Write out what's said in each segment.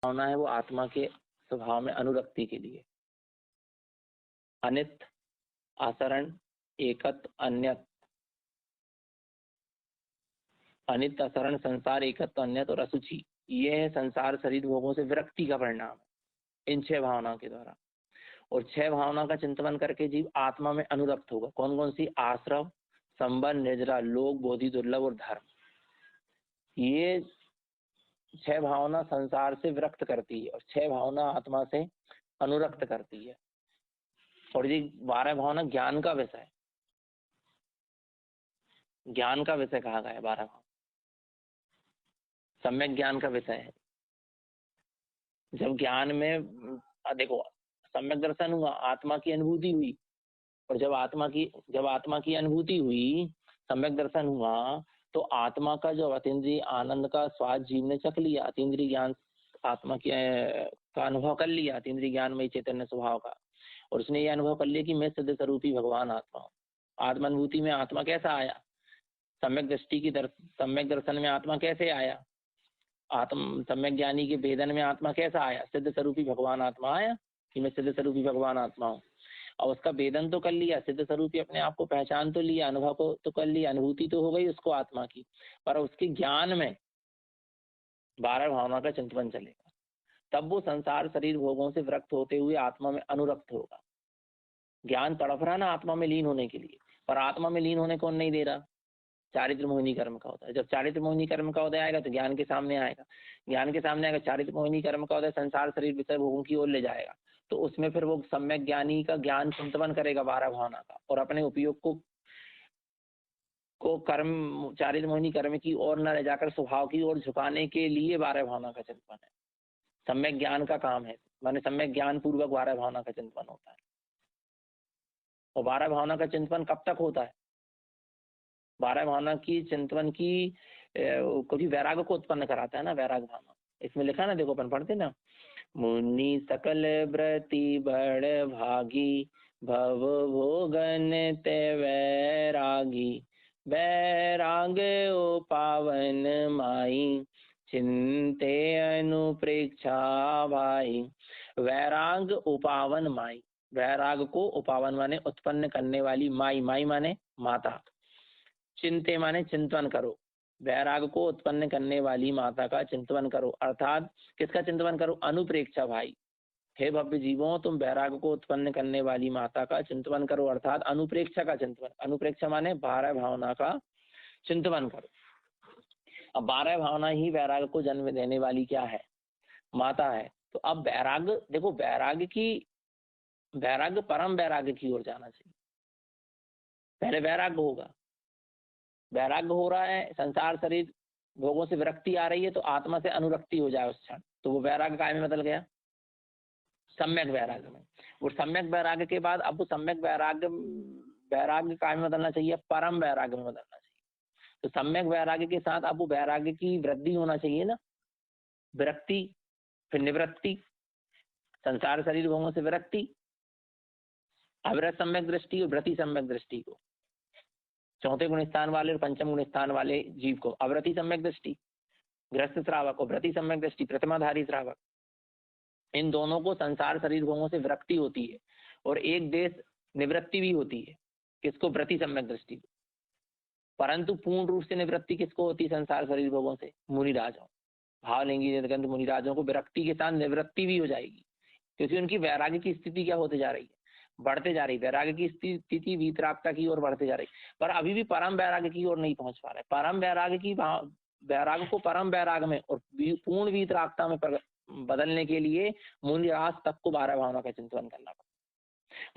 भावना है वो आत्मा के स्वभाव में अनुरक्ति के लिए। अनित, आचरण, एकत्व, अन्यत। अनित, आचरण, संसार, एकत्व, अन्यत और असुचि, ये है संसार शरीर भोगों से विरक्ति का परिणाम है इन 6 भावनाओं के द्वारा। और 6 भावना का चिंतन करके जीव आत्मा में अनुरक्त होगा। कौन कौन सी? आश्रव, संबंध, निद्रा, लोक, बोधि, दुर्लभ और धर्म। ये 6 भावना संसार से विरक्त करती है और 6 भावना आत्मा से अनुरक्त करती है। और ये 12 भावना ज्ञान का विषय है, ज्ञान का विषय कहा गया है। 12 भावना सम्यक ज्ञान का विषय है। जब ज्ञान में देखो सम्यक दर्शन हुआ, आत्मा की अनुभूति हुई, और जब आत्मा की अनुभूति हुई, सम्यक दर्शन हुआ, तो आत्मा का जो अतीन्द्रिय आनंद का स्वाद जीव ने चख लिया, अतीन्द्रिय ज्ञान आत्मा की का अनुभव कर लिया, अतीन्द्रिय ज्ञान में चैतन्य स्वभाव का। और उसने ये अनुभव कर लिया कि मैं सिद्ध स्वरूपी भगवान आत्मा हूँ। आत्मानुभूति में आत्मा कैसा आया? सम्यक दर्शन में आत्मा कैसे आया? सम्यक ज्ञानी के वेदन में आत्मा कैसा आया? सिद्ध स्वरूपी भगवान आत्मा आया कि मैं सिद्ध स्वरूपी भगवान आत्मा हूँ। और उसका वेदन तो कर लिया, सिद्ध स्वरूपी अपने आप को पहचान तो लिया, अनुभव को तो कर लिया, अनुभूति तो हो गई उसको आत्मा की, पर उसके ज्ञान में 12 भावना का चिंतन चलेगा। तब वो संसार शरीर भोगों से विरक्त होते हुए आत्मा में अनुरक्त होगा। ज्ञान तड़प रहा ना आत्मा में लीन होने के लिए, पर आत्मा में लीन होने कौन नहीं दे रहा? चारित्र मोहिनी कर्म का होता है। जब चारित्र मोहिनी कर्म का उदय आएगा तो ज्ञान के सामने आएगा, ज्ञान के सामने आएगा। चारित्र मोहिनी कर्म का उदय संसार शरीर विषय भोगों की ओर ले जाएगा, तो उसमें फिर वो सम्यक ज्ञानी का ज्ञान चिंतन करेगा 12 भावना का, और अपने उपयोग को कर्म चारित्र मोहिनी कर्म की ओर न ले जाकर स्वभाव की ओर झुकाने के लिए 12 भावना का चिंतन है। सम्यक ज्ञान का काम है, माने सम्यक ज्ञान पूर्वक 12 भावना का चिंतन होता है। और 12 भावना का चिंतन कब तक होता है? 12 भावना की चिंतन की कभी वैराग को उत्पन्न कराता है ना, वैराग भावना। इसमें लिखा ना, देखो अपन पढ़ते ना, मुनि सकल व्रति बड़ भागी, भव भोगन ते वैरागी, वैराग ओ पावन माई, चिंते अनुप्रेक्षा भाई। वैराग उपावन माई, वैराग को उपावन माने उत्पन्न करने वाली, माई, माई माने माता, चिंते माने चिंतन करो, वैराग को उत्पन्न करने वाली माता का चिंतन करो। अर्थात किसका चिंतन करो? अनुप्रेक्षा भाई। हे भव्य जीवों, तुम वैराग को उत्पन्न करने वाली माता का चिंतन करो, अर्थात अनुप्रेक्षा का चिंतन। अनुप्रेक्षा माने 12 भावना का चिंतन करो। अब 12 भावना ही वैराग को जन्म देने वाली क्या है? माता है। तो अब वैराग, देखो वैराग परम वैराग की ओर जाना चाहिए। पहले वैराग होगा, वैराग्य हो रहा है, संसार शरीर भोगों से विरक्ति आ रही है, तो आत्मा से अनुरक्ति हो जाए उस क्षण, तो वो वैराग्य काय में बदल गया? सम्यक वैराग्य में। वो सम्यक वैराग्य के बाद अब वो सम्यक वैराग्य काय में बदलना चाहिए? परम वैराग्य में बदलना चाहिए। तो सम्यक वैराग्य के साथ अब वो वैराग्य की वृद्धि होना चाहिए ना, विरक्ति, फिर निवृत्ति, संसार शरीर भोगों से विरक्ति, अविरत सम्यक दृष्टि और वृत्ति सम्यक दृष्टि को, चौथे गुण स्थान वाले और पंचम गुण स्थान वाले जीव को अवृति सम्यक दृष्टि, ग्रस्त श्रावक को वृत्ति सम्यक दृष्टि, प्रतिमाधारी श्रावक। इन दोनों को संसार शरीर भोगों से विरक्ति होती है, और एक देश निवृत्ति भी होती है। किसको? वृत्ति सम्यक दृष्टि को। परंतु पूर्ण रूप से निवृत्ति किसको होती है संसार शरीर भोगों से? मुनिराजों, भावलिंगी मुनिराजों को विरक्ति के साथ निवृत्ति भी हो जाएगी, क्योंकि उनकी वैराग्य की स्थिति क्या होती जा रही है? बढ़ते जा रही। वैराग्य की स्थिति वीतरागता की ओर बढ़ते जा रही, पर अभी भी परम वैराग्य की ओर नहीं पहुंच पा रहे। परम वैराग्य की वैराग्य को परम वैराग्य में और पूर्ण वीतरागता में बदलने के लिए मुनिराज तक को 12 भावना का चिंतन करना पड़ता।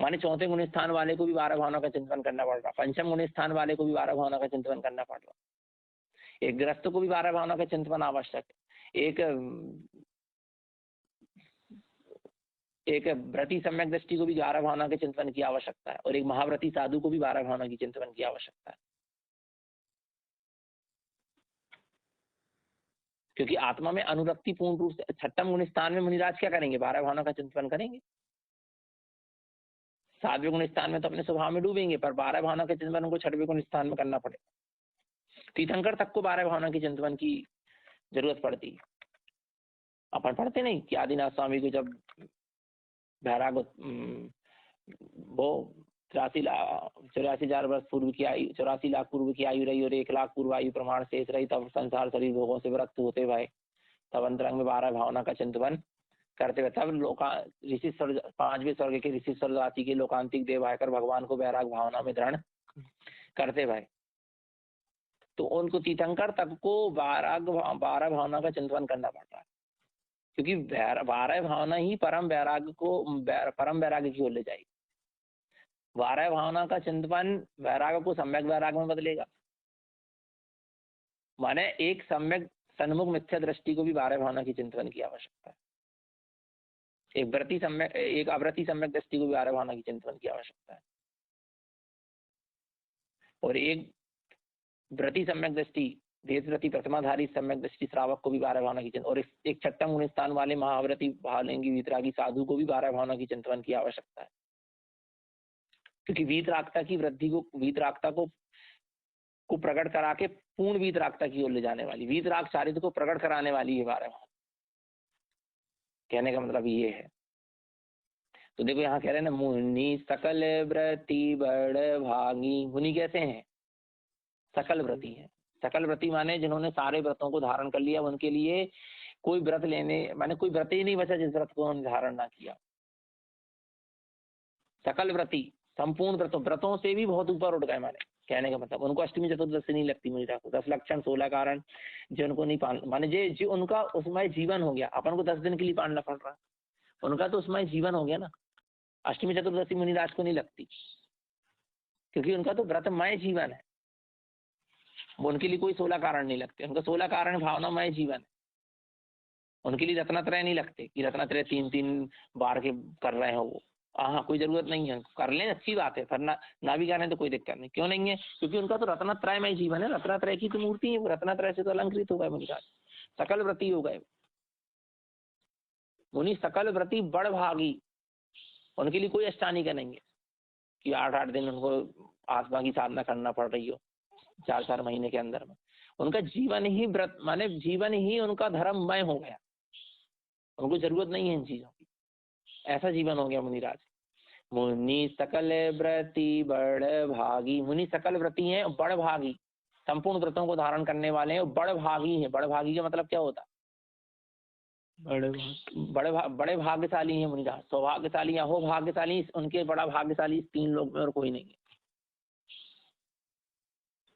माने चौथे गुण स्थान वाले को भी 12 भावना का चिंतन करना पड़ रहा, पंचम गुण स्थान वाले को भी 12 भावना का चिंतन करना पड़ रहा, एक ग्रस्त को भी 12 भावना का चिंतन आवश्यक है, एक व्रति सम्यक दृष्टि को भी 12 भावना के चिंतन की आवश्यकता है, और एक महाव्रति साधु को भी 12 भावना की चिंतन की आवश्यकता है। क्योंकि आत्मा में अनुरक्ति पूर्ण रूप से, छठम गुण स्थान में मुनिराज क्या करेंगे? 12 भावना का चिंतन करेंगे। सातवें गुण स्थान में तो अपने स्वभाव में डूबेंगे, पर 12 भावना के चिंतन उनको छठवें गुण स्थान में करना पड़ेगा। तीर्थंकर तक को 12 भावना के चिंतन की जरूरत पड़ती है। अपन पढ़ते नहीं कि आदिनाथ स्वामी को जब बैराग वो 84,000 वर्ष पूर्व की आयु, 84 लाख पूर्व की आयु रही और 1 लाख पूर्व आयु प्रमाण शेष रही, तब संसार शरीर भोगों से विरक्त होते भाई, तब अंतरंग में 12 भावना का चिंतन करते हुए, तब ऋषि स्वर्ग, 5वें स्वर्ग के ऋषि स्वर्ग जाति के लोकांतिक देव आकर भगवान को वैराग भावना में दृढ़ करते भाई। तो उनको तीर्थंकर तक को 12 भावना का चिंतन करना पड़ता है, क्योंकि 12 भावना ही परम वैराग को, परम वैराग की ओर ले जाएगी। 12 भावना का चिंतन वैराग को सम्यक वैराग में बदलेगा। माने एक सम्यक सन्मुख मिथ्या दृष्टि को भी 12 भावना की चिंतन की आवश्यकता है। एक अवृत्ति सम्यक दृष्टि को भी 12 भावना की चिंतन की आवश्यकता है। और एक व्रति सम्यक दृष्टि, देशव्रति प्रथमाधारी सम्यक दृष्टि श्रावक को भी 12 भावना की चिंतन, और एक छठा गुण स्थान वाले महाव्रति भावलिंगी वीतरागी साधु को भी 12 भावना की चिंतन की आवश्यकता है। क्योंकि वीतरागता की वृद्धि को, वीतरागता को प्रकट करा के पूर्ण वीतरागता की ओर ले जाने वाली, वीतराग चारित्र को प्रकट कराने वाली है 12 भावना। कहने का मतलब ये है। तो देखो यहाँ कह रहे हैं ना, मुनि सकल व्रति बड़ भागी। मुनि कैसे हैं? सकल व्रति है। सकल व्रति माने जिन्होंने सारे व्रतों को धारण कर लिया, उनके लिए कोई व्रत लेने, माने कोई व्रत ही नहीं बचा जिस व्रत को उन्होंने धारण ना किया। सकल व्रति संपूर्ण व्रतों से भी बहुत ऊपर उठ गए। माने कहने का मतलब उनको अष्टमी चतुर्दशी नहीं लगती मुझे, 10 लक्षण 16 कारण जो उनको नहीं पाल, माने जो उनका उसमें जीवन हो गया। अपन को 10 दिन के लिए पालना पड़ रहा, उनका तो उसमें जीवन हो गया ना। अष्टमी चतुर्दशी मुनिराज को नहीं लगती, क्योंकि उनका तो व्रतमय जीवन है। उनके लिए कोई 16 कारण नहीं लगते, उनका 16 कारण भावनामय जीवन है। उनके लिए रत्नत्रय नहीं लगते कि रत्नत्रय 3-3 बार के कर रहे हो वो। हाँ, कोई जरूरत नहीं है, कर लें अच्छी बात है, पर ना भी करें तो कोई दिक्कत नहीं। क्यों नहीं है? क्योंकि उनका तो रत्नत्रयमय जीवन है, रत्नत्रय की तो मूर्ति है, रत्नत्रय से तो अलंकृत हो गए मुनिराज, सकल व्रती हो गए मुनि। सकल व्रती बड़ भागी, उनके लिए कोई अष्टानी का नहीं है कि 8-8 दिन उनको आत्मा की साधना करना पड़ रही हो 4-4 महीने के अंदर में। उनका जीवन ही व्रत, माने जीवन ही उनका धर्ममय हो गया, उनको जरूरत नहीं है इन चीजों की। ऐसा जीवन हो गया मुनिराज। मुनि सकल व्रति बड़ भागी। मुनि सकल व्रति हैं, बड़ भागी, संपूर्ण व्रतों को धारण करने वाले हैं, बड़ भागी हैं। बड़ भागी का मतलब क्या होता? बड़े भाग्यशाली हैं मुनिराज। सौभाग्यशाली या हो भाग्यशाली, उनके बड़ा भाग्यशाली 3 लोग में और कोई नहीं है।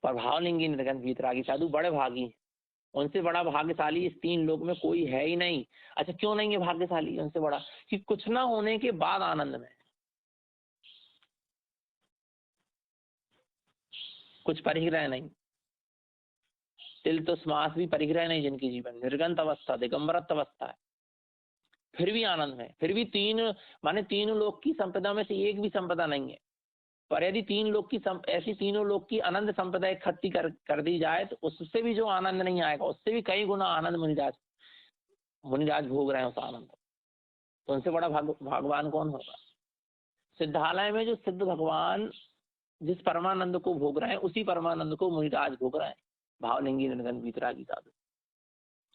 पर भावलिंगी निर्गंध वीतरागी साधु बड़े भागी, उनसे बड़ा भाग्यशाली इस 3 लोक में कोई है ही नहीं। अच्छा, क्यों नहीं है भाग्यशाली उनसे बड़ा? कि कुछ ना होने के बाद आनंद में, कुछ परिग्रह नहीं, तिल तो श्वास भी परिग्रह नहीं जिनकी जीवन, निर्गंत अवस्था, दिगंबरत अवस्था है, फिर भी आनंद में। फिर भी 3 लोक की संपदा में से एक भी संपदा नहीं है। पर यदि 3 लोक की ऐसी 3 लोक की आनंद संपदा इकट्ठी कर दी जाए तो उससे भी जो आनंद नहीं आएगा, उससे भी कई गुना आनंद मुनिराज भोग रहे हैं उस आनंद। तो उनसे बड़ा भगवान कौन होगा? सिद्धालय में जो सिद्ध भगवान जिस परमानंद को भोग रहे हैं, उसी परमानंद को मुनिराज भोग रहे हैं, भावलिंगी निर्गंध वीतरागी साधु।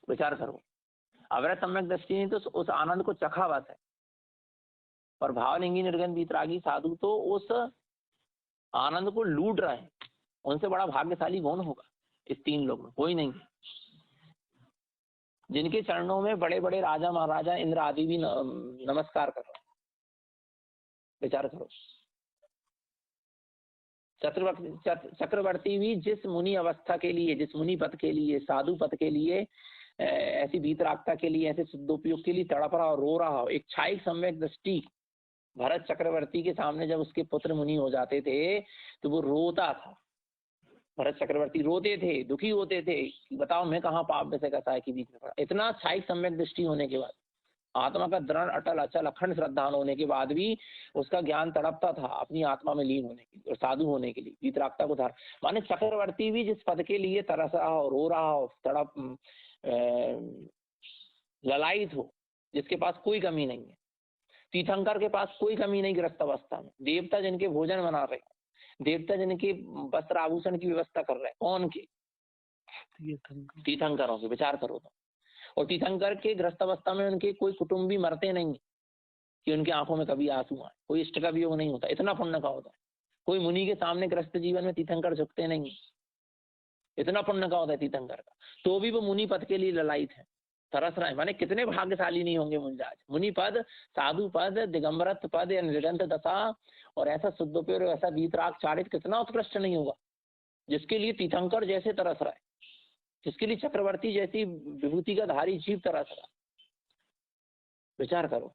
विचार करो, अवैध सम्यक दृष्टि ने तो उस आनंद को चखा बस है, पर भावलिंगी निर्गंध वीतरागी साधु तो उस आनंद को लूट रहे हैं। उनसे बड़ा भाग्यशाली कौन होगा? इस 3 लोग में कोई नहीं। जिनके चरणों में बड़े बड़े राजा महाराजा इंद्र आदि भी नमस्कार कर रहे हैं। विचार करो, चक्रवर्ती भी जिस मुनि अवस्था के लिए, जिस मुनि पद के लिए, साधु पद के लिए, ऐसी वीतरागता के लिए, ऐसे सिद्धोपयोग के लिए तड़प रहा और रो रहा हो। एक क्षायिक सम्यक दृष्टि भरत चक्रवर्ती के सामने जब उसके पुत्र मुनि हो जाते थे तो वो रोता था। भरत चक्रवर्ती रोते थे, दुखी होते थे कि बताओ मैं कहाँ पाप में से कसाय के बीच में पड़ा। इतना क्षायिक सम्यक दृष्टि होने के बाद, आत्मा का दृढ़ अटल अचल अखंड श्रद्धान होने के बाद भी उसका ज्ञान तड़पता था अपनी आत्मा में लीन होने के लिए और साधु होने के लिए, वीतरागता को धार। माने चक्रवर्ती भी जिस पद के लिए तरस रहा हो, रो रहा हो, तड़प ललायित हो, जिसके पास कोई कमी नहीं है, तीर्थंकर के पास कोई कमी नहीं ग्रस्त अवस्था में, देवता जिनके भोजन बना रहे, देवता जिनके वस्त्र आभूषण की व्यवस्था कर रहे हैं, कौन के? तीर्थंकरों के। विचार करो तो और तीर्थंकर के गृहस्थ अवस्था में उनके कोई कुटुंबी मरते नहीं कि उनकी आंखों में कभी आंसू आए, कोई इष्ट का वियोग नहीं होता, इतना पुण्य का होता है। कोई मुनि के सामने गृहस्थ जीवन में तीर्थंकर झुकते नहीं, इतना पुण्य का होता है तीर्थंकर का, तो भी वो मुनि पद के लिए ललायित है, तरस रहे। माने कितने भाग्यशाली नहीं होंगे मुनिराज। मुनि पद, साधु पद, दिगंबरत्व पद या निर्गंथ दशा और ऐसा शुद्धोपयोर, ऐसा वीतराग चारित कितना उत्कृष्ट नहीं होगा जिसके लिए तीर्थंकर जैसे तरस रहा है, जिसके लिए चक्रवर्ती जैसी विभूति का धारी जीव तरस रहा है, विचार करो।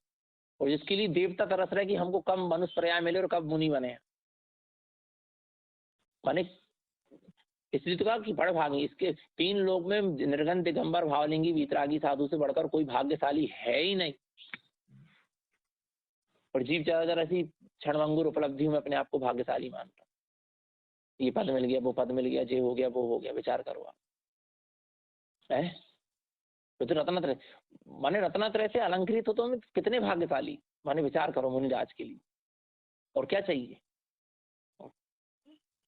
और जिसके लिए देवता तरस रहा है कि हमको कब मनुष्य पर्याय मिले और कब मुनि बने। माने इसलिए तो कहा कि बड़े भागी, इसके 3 लोग में निर्गंध, दिगंबर, भावलिंगी, वीतरागी साधु से बढ़कर कोई भाग्यशाली है ही नहीं। और जीव ज्यादातर ऐसी क्षणभंगुर उपलब्धियों में अपने आप को भाग्यशाली मानता, ये पद मिल गया, वो पद मिल गया, ये हो गया, वो हो गया। विचार करो आप, है तो रत्नत्रय, माने रत्नत्रय से अलंकृत हो तो हम कितने भाग्यशाली। माने विचार करो मुनिराज के लिए और क्या चाहिए।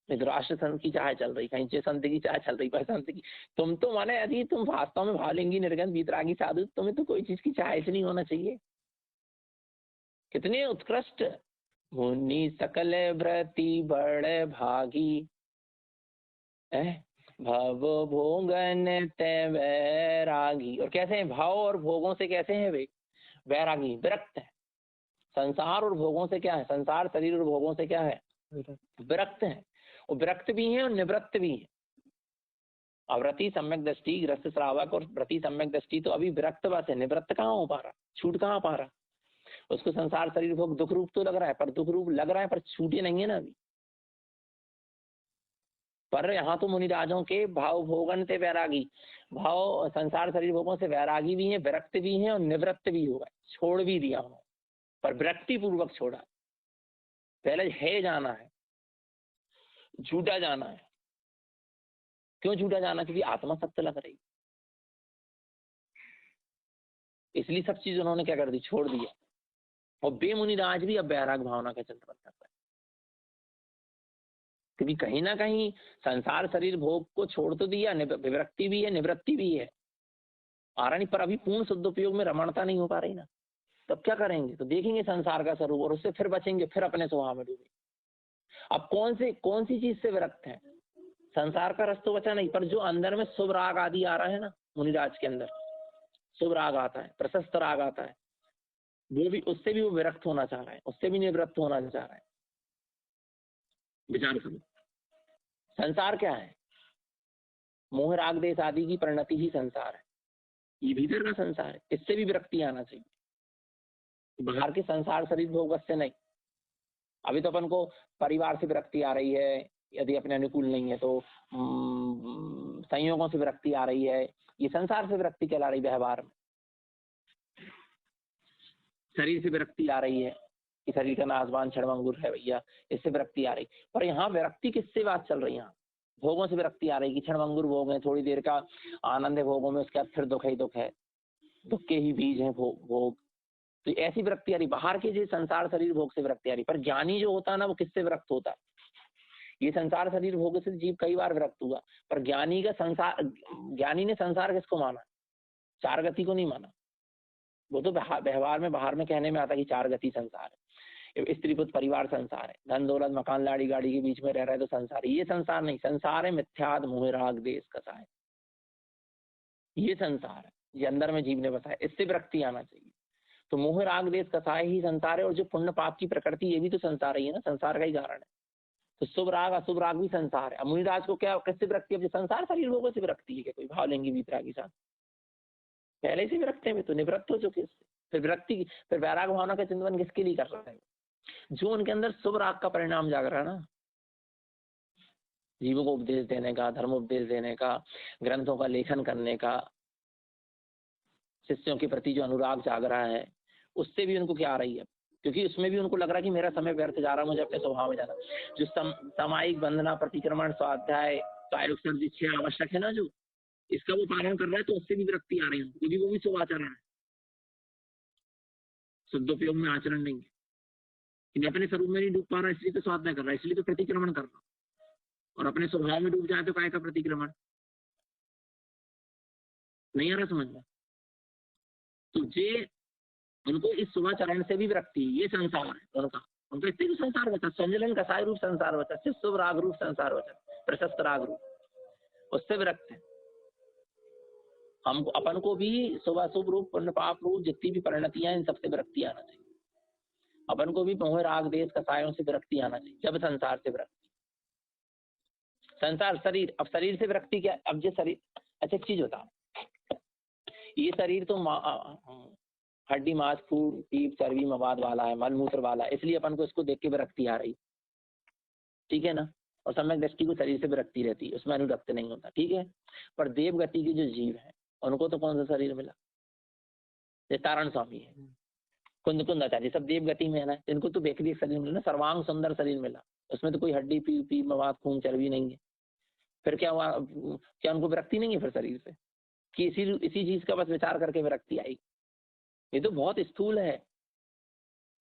राष्ट्र संत की चाह चल रही, कहीं संत की चाह चल रही, पर संत की तुम तो माने यदि तुम वास्तव में भावलिंगी, निर्गंध, वीतरागी साधु, तुम्हें तो कोई चीज की चाह नहीं होना चाहिए। कितने उत्कृष्ट मुनि सकल व्रति बड़े भागी, भव भोगन ते वैरागी। और कैसे हैं भाव और भोगों से, कैसे हैं वे वैरागी, विरक्त है। संसार और भोगों से क्या है, संसार शरीर और भोगों से क्या है, विरक्त है। और विरक्त भी है और निवृत्त भी है। अव्रति सम्यक दृष्टि, ग्रस्त श्रावक और व्रति सम्यक दृष्टि तो अभी विरक्त बस है, निवृत्त कहाँ हो पा रहा, छूट कहाँ पा रहा। उसको संसार शरीर भोग दुख रूप तो लग रहा है, पर दुख रूप लग रहा है पर छूटे नहीं है ना अभी। पर यहाँ तो मुनिराजों के भाव भोगन से वैरागी, भाव संसार शरीर भोगों से वैरागी भी है, विरक्त भी है और निवृत्त भी होगा, छोड़ भी दिया उन्होंने, पर विरक्ति पूर्वक छोड़ा। पहले है जाना है, झूठा जाना है। क्यों झूठा जाना, क्योंकि आत्मा सत्य लग रही, इसलिए सब चीज उन्होंने क्या कर दी, छोड़ दिया। और बेमुनिराज भी अब वैराग भावना का चिंतन करता है, क्योंकि कहीं ना कहीं संसार शरीर भोग को छोड़ तो दिया, विरक्ति भी है, निवृत्ति भी है, आ रहा नहीं, पर अभी पूर्ण शुद्ध उपयोग में रमणता नहीं हो पा रही ना। तब क्या करेंगे, तो देखेंगे संसार का स्वरूप और उससे फिर बचेंगे, फिर अपने स्वभाव में डूबेंगे। अब कौन सी चीज से विरक्त है, संसार का रस तो बचा नहीं, पर जो अंदर में शुभ राग आदि आ रहा है ना, मुनिराज के अंदर शुभ राग आता है, प्रशस्त राग आता है, वो भी, उससे भी वो विरक्त होना चाह रहा है, उससे भी निवृत्त होना चाह रहा है। विचार करो, संसार क्या है, मोह राग देश आदि की परिणति ही संसार है, ये भीतर का संसार है, इससे भी विरक्ति आना चाहिए। बाहर के संसार शरीर भोग बस से नहीं। अभी तो अपन को परिवार से विरक्ति आ रही है, यदि अपने अनुकूल नहीं है तो संयोगों से विरक्ति आ रही है, ये संसार से विरक्ति कहला रही। व्यवहार में शरीर से विरक्ति आ रही है कि शरीर का नासवान क्षणभंगुर है भैया, इससे विरक्ति आ रही। पर यहाँ विरक्ति किससे बात चल रही है, यहाँ भोगों से विरक्ति आ रही कि क्षणभंगुर भोग है, थोड़ी देर का आनंद है भोगों में, उसके बाद फिर दुख ही दुख है, दुख के ही बीज है भोग। तो ऐसी विरक्ति आ रही, बाहर के जो संसार शरीर भोग से विरक्ति आ रही। पर ज्ञानी जो होता है ना, वो किससे विरक्त होता है, ये संसार शरीर भोग से जीव कई बार विरक्त हुआ, पर ज्ञानी ने संसार किसको माना, चार गति को नहीं माना। वो तो व्यवहार में बाहर में कहने में आता है कि चार गति संसार है, स्त्री पुत्र परिवार संसार है, धन दौलत मकान लाड़ी गाड़ी के बीच में रह रहे तो संसार है। ये संसार नहीं, संसार है मिथ्याद मोह राग देश कसा है, ये संसार है, ये अंदर में जीव ने बताया, इससे विरक्ति आना चाहिए। तो मोह राग देश कसाय ही संसार है, और जो पुण्य पाप की प्रकृति ये भी तो संसार ही है ना, संसार का ही कारण है। तो शुभ राग अशुभ राग भी संसार है। मुनिराज को क्या किससे विरक्ति है, संसार शरीर भोगों से विरक्ति है क्या, कोई भाव लेंगे वीतरागी साथ पहले से विरक्त है, तो निवृत्त हो चुके इससे। फिर विरक्ति, फिर वैराग भावना का चिंतन किसके लिए कर रहा है, जो उनके अंदर शुभ राग का परिणाम जाग रहा है ना, जीवों को उपदेश देने का, धर्म उपदेश देने का, ग्रंथों का लेखन करने का, शिष्यों के प्रति जो अनुराग जाग रहा है, उससे भी उनको क्या आ रही है, क्योंकि उसमें भी उनको लग रहा है कि मेरा समय व्यर्थ जा रहा है, मुझे अपने स्वभाव में जाना। जो सामायिक वंदना, प्रतिक्रमण, स्वाध्याय, कायक सर्जिच्छा आवश्यक है ना, जो इसका वो पालन कर रहा है, तो उससे भी विरक्ति आ रही है, क्योंकि वो भी शुभ आचरण है, शुद्धोपयोग में आचरण नहीं है। कि अपने स्वरूप में नहीं डूब पा रहा, इसलिए तो स्वाध्याय कर रहा है, इसलिए तो प्रतिक्रमण कर रहा, और अपने स्वभाव में डूब जाए तो काय का प्रतिक्रमण, नहीं आ रहा समझ में। तो ये उनको इस सुबह चरण से भी विरक्ति, ये संसार है उनका। उनको इससे भी संसार बचा, संजलन कसाय रूप संसार बचा, शुभ राग रूप संसार बचा, प्रशस्त राग रूप, उससे विरक्त है। हम अपन को भी शुभ शुभ रूप पुण्य पाप रूप जितनी भी परिणतियां, इन सबसे विरक्ति आना चाहिए। अपन को भी मोह राग देश कसायों से विरक्ति आना चाहिए। जब संसार से विरक्ति, संसार शरीर, अब शरीर से विरक्ति क्या? अब ये शरीर, अच्छा एक चीज बताओ, ये शरीर तो हड्डी मांस खून पीप चर्बी मवाद वाला है, मल मूत्र वाला है, इसलिए अपन को इसको देख के विरक्ति आ रही, ठीक है ना। और सम्यक दृष्टि को शरीर से विरक्ति रहती है, उसमें अनुरक्त नहीं होता, ठीक है। पर देव गति के जो जीव है उनको तो कौन सा शरीर मिला? ये तारण स्वामी है, कुंद कुंदाचार्य, सब देव गति में है ना, इनको तो बेकरी एक शरीर मिला ना, सर्वांग सुंदर शरीर मिला, उसमें तो कोई हड्डी पीप मवाद खून चर्बी नहीं है। फिर क्या हुआ? क्या उनको विरक्ति नहीं है फिर शरीर से? कि इसी चीज का बस विचार करके विरक्ति आई? ये तो बहुत स्थूल है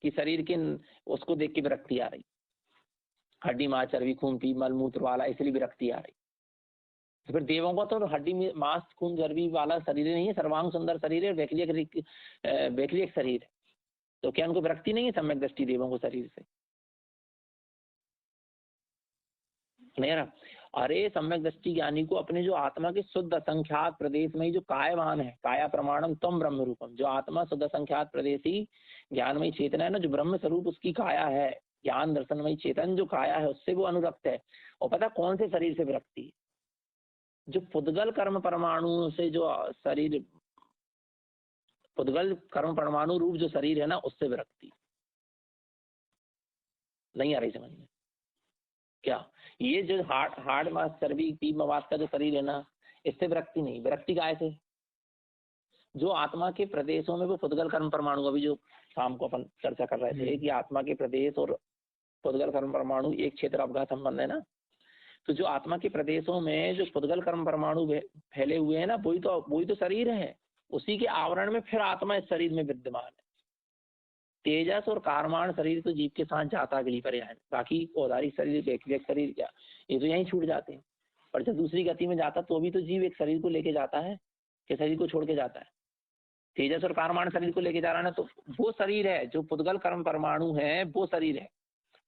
कि शरीर के उसको देख के विरक्ति आ रही, हड्डी मांस चर्बी खून पीप मल मूत्र वाला, इसलिए विरक्ति आ रही। तो फिर देवों का तो हड्डी मांस खून चर्बी वाला शरीर नहीं है, सर्वांग सुंदर शरीर है, बेकरी एक शरीर है, तो क्या उनको विरक्ति नहीं है सम्यक दृष्टि देवों को शरीर से? नहीं रहा। अरे सम्यक दृष्टि ज्ञानी को अपने जो आत्मा के शुद्ध असंख्यात प्रदेश में ही जो कायवान है, काया प्रमाणम तम ब्रह्म रूपम, जो आत्मा शुद्ध असंख्यात प्रदेशी ज्ञानमयी चेतना है ना, जो ब्रह्म स्वरूप उसकी काया है, ज्ञान दर्शनमयी चेतन जो काया है, उससे वो अनुरक्त है। और पता कौन से शरीर से विरक्ति? जो पुद्गल कर्म परमाणु से जो शरीर, पुद्गल कर्म परमाणु रूप जो शरीर है ना, उससे विरक्ति। नहीं आ रही समझ में क्या? ये जो हार्ड मास चर्बी पीप मवाद का जो शरीर है ना, इससे विरक्ति नहीं। विरक्ति काय से? जो आत्मा के प्रदेशों में वो पुद्गल कर्म परमाणु, अभी जो शाम को अपन चर्चा कर रहे थे कि आत्मा के प्रदेश और पुद्गल कर्म परमाणु एक क्षेत्र अवघा संबंध है ना, तो जो आत्मा के प्रदेशों में जो पुद्गल कर्म परमाणु फैले हुए हैं ना, वही तो शरीर है। उसी के आवरण में फिर आत्मा इस शरीर में विद्यमान है। तेजस और कारमान शरीर तो जीव के साथ जाता अगली पर्याय, बाकी औदारिक शरीर व्यक्तिगत शरीर क्या, ये तो यहीं छूट जाते हैं। पर जब दूसरी गति में जाता तो भी तो जीव एक शरीर को लेके जाता है कि शरीर को छोड़ के जाता है? तेजस और कारमान शरीर को लेके जा रहा है ना, तो वो शरीर है जो पुद्गल कर्म परमाणु है, वो शरीर है,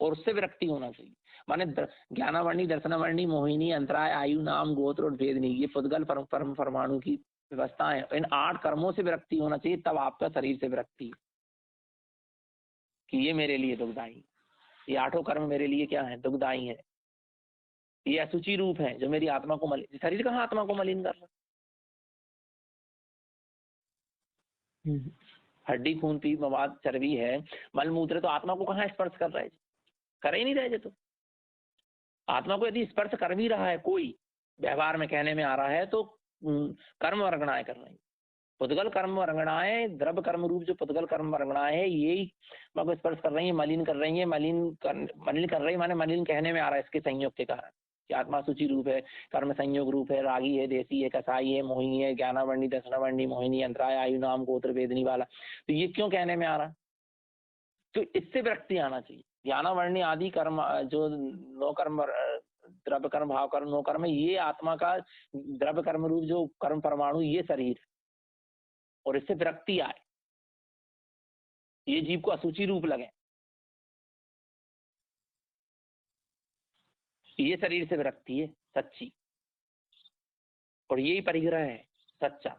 और उससे विरक्ति होना चाहिए। माने ज्ञानावर्णी दर्शनावर्णी मोहिनी अंतराय आयु नाम गोत्र और भेदनी, ये पुद्गल परम परमाणु की व्यवस्था है। इन 8 कर्मों से विरक्ति होना चाहिए, तब आपका शरीर से विरक्ति कि ये मेरे लिए दुखदाई, ये 8 कर्म मेरे लिए क्या है? दुखदाई है। ये असुचि रूप है जो मेरी आत्मा को मलिन, शरीर कहाँ आत्मा को मलिन कर रहा? हड्डी खून पीप मवाद चर्बी है, मल मूत्र तो आत्मा को कहाँ स्पर्श कर रहा है? कर ही नहीं रहे। तो आत्मा को यदि स्पर्श कर भी रहा है कोई, व्यवहार में कहने में आ रहा है, तो कर्म वर्गणाएं कर रही, पुद्गल कर्म वर्गणाएं, द्रव्य कर्म रूप जो पुद्गल कर्म वर्गणाएं है, यही को स्पर्श कर रही है, मलिन कर रही है। मलिन कर रही माने मलिन कहने में आ रहा है इसके संयोग के कारण कि आत्मा सूची रूप है, कर्म संयोग रूप है, रागी है, देसी है, कसाई है, मोहिनी है, ज्ञानावर्णी दर्शनावर्णी मोहिनी अंतराय आयु नाम गोत्र वेदनी वाला। तो ये क्यों कहने में आ रहा? तो इससे विरक्ति आना चाहिए। ज्ञानावर्णी आदि कर्म जो 9 कर्म, द्रव्य कर्म भाव कर्म 9 कर्म, ये आत्मा का द्रव्य कर्म रूप जो कर्म परमाणु, ये शरीर, और इससे विरक्ति आए, ये जीव को असुचि रूप लगे, ये शरीर से विरक्ति है सच्ची, और यही परिग्रह है सच्चा।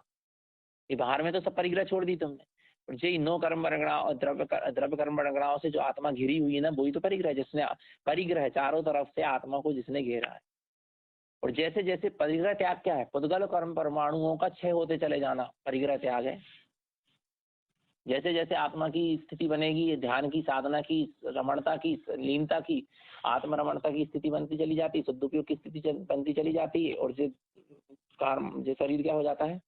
ये बाहर में तो सब परिग्रह छोड़ दी तुमने, और यही 9 कर्म वर्गणा और द्रव्य कर्म वर्गणाओं से जो आत्मा घिरी हुई है ना, वही तो परिग्रह, जिसने परिग्रह चारों तरफ से आत्मा को जिसने घेरा है। और जैसे जैसे परिग्रह त्याग क्या है? पुद्गल कर्म परमाणुओं का क्षय होते चले जाना परिग्रह त्याग है। जैसे जैसे आत्मा की स्थिति बनेगी, ध्यान की साधना की, रमणता की, लीनता की, आत्मरमणता की स्थिति बनती चली जाती, सदुपयोग की स्थिति बनती चली जाती है, और जो शरीर क्या हो जाता है,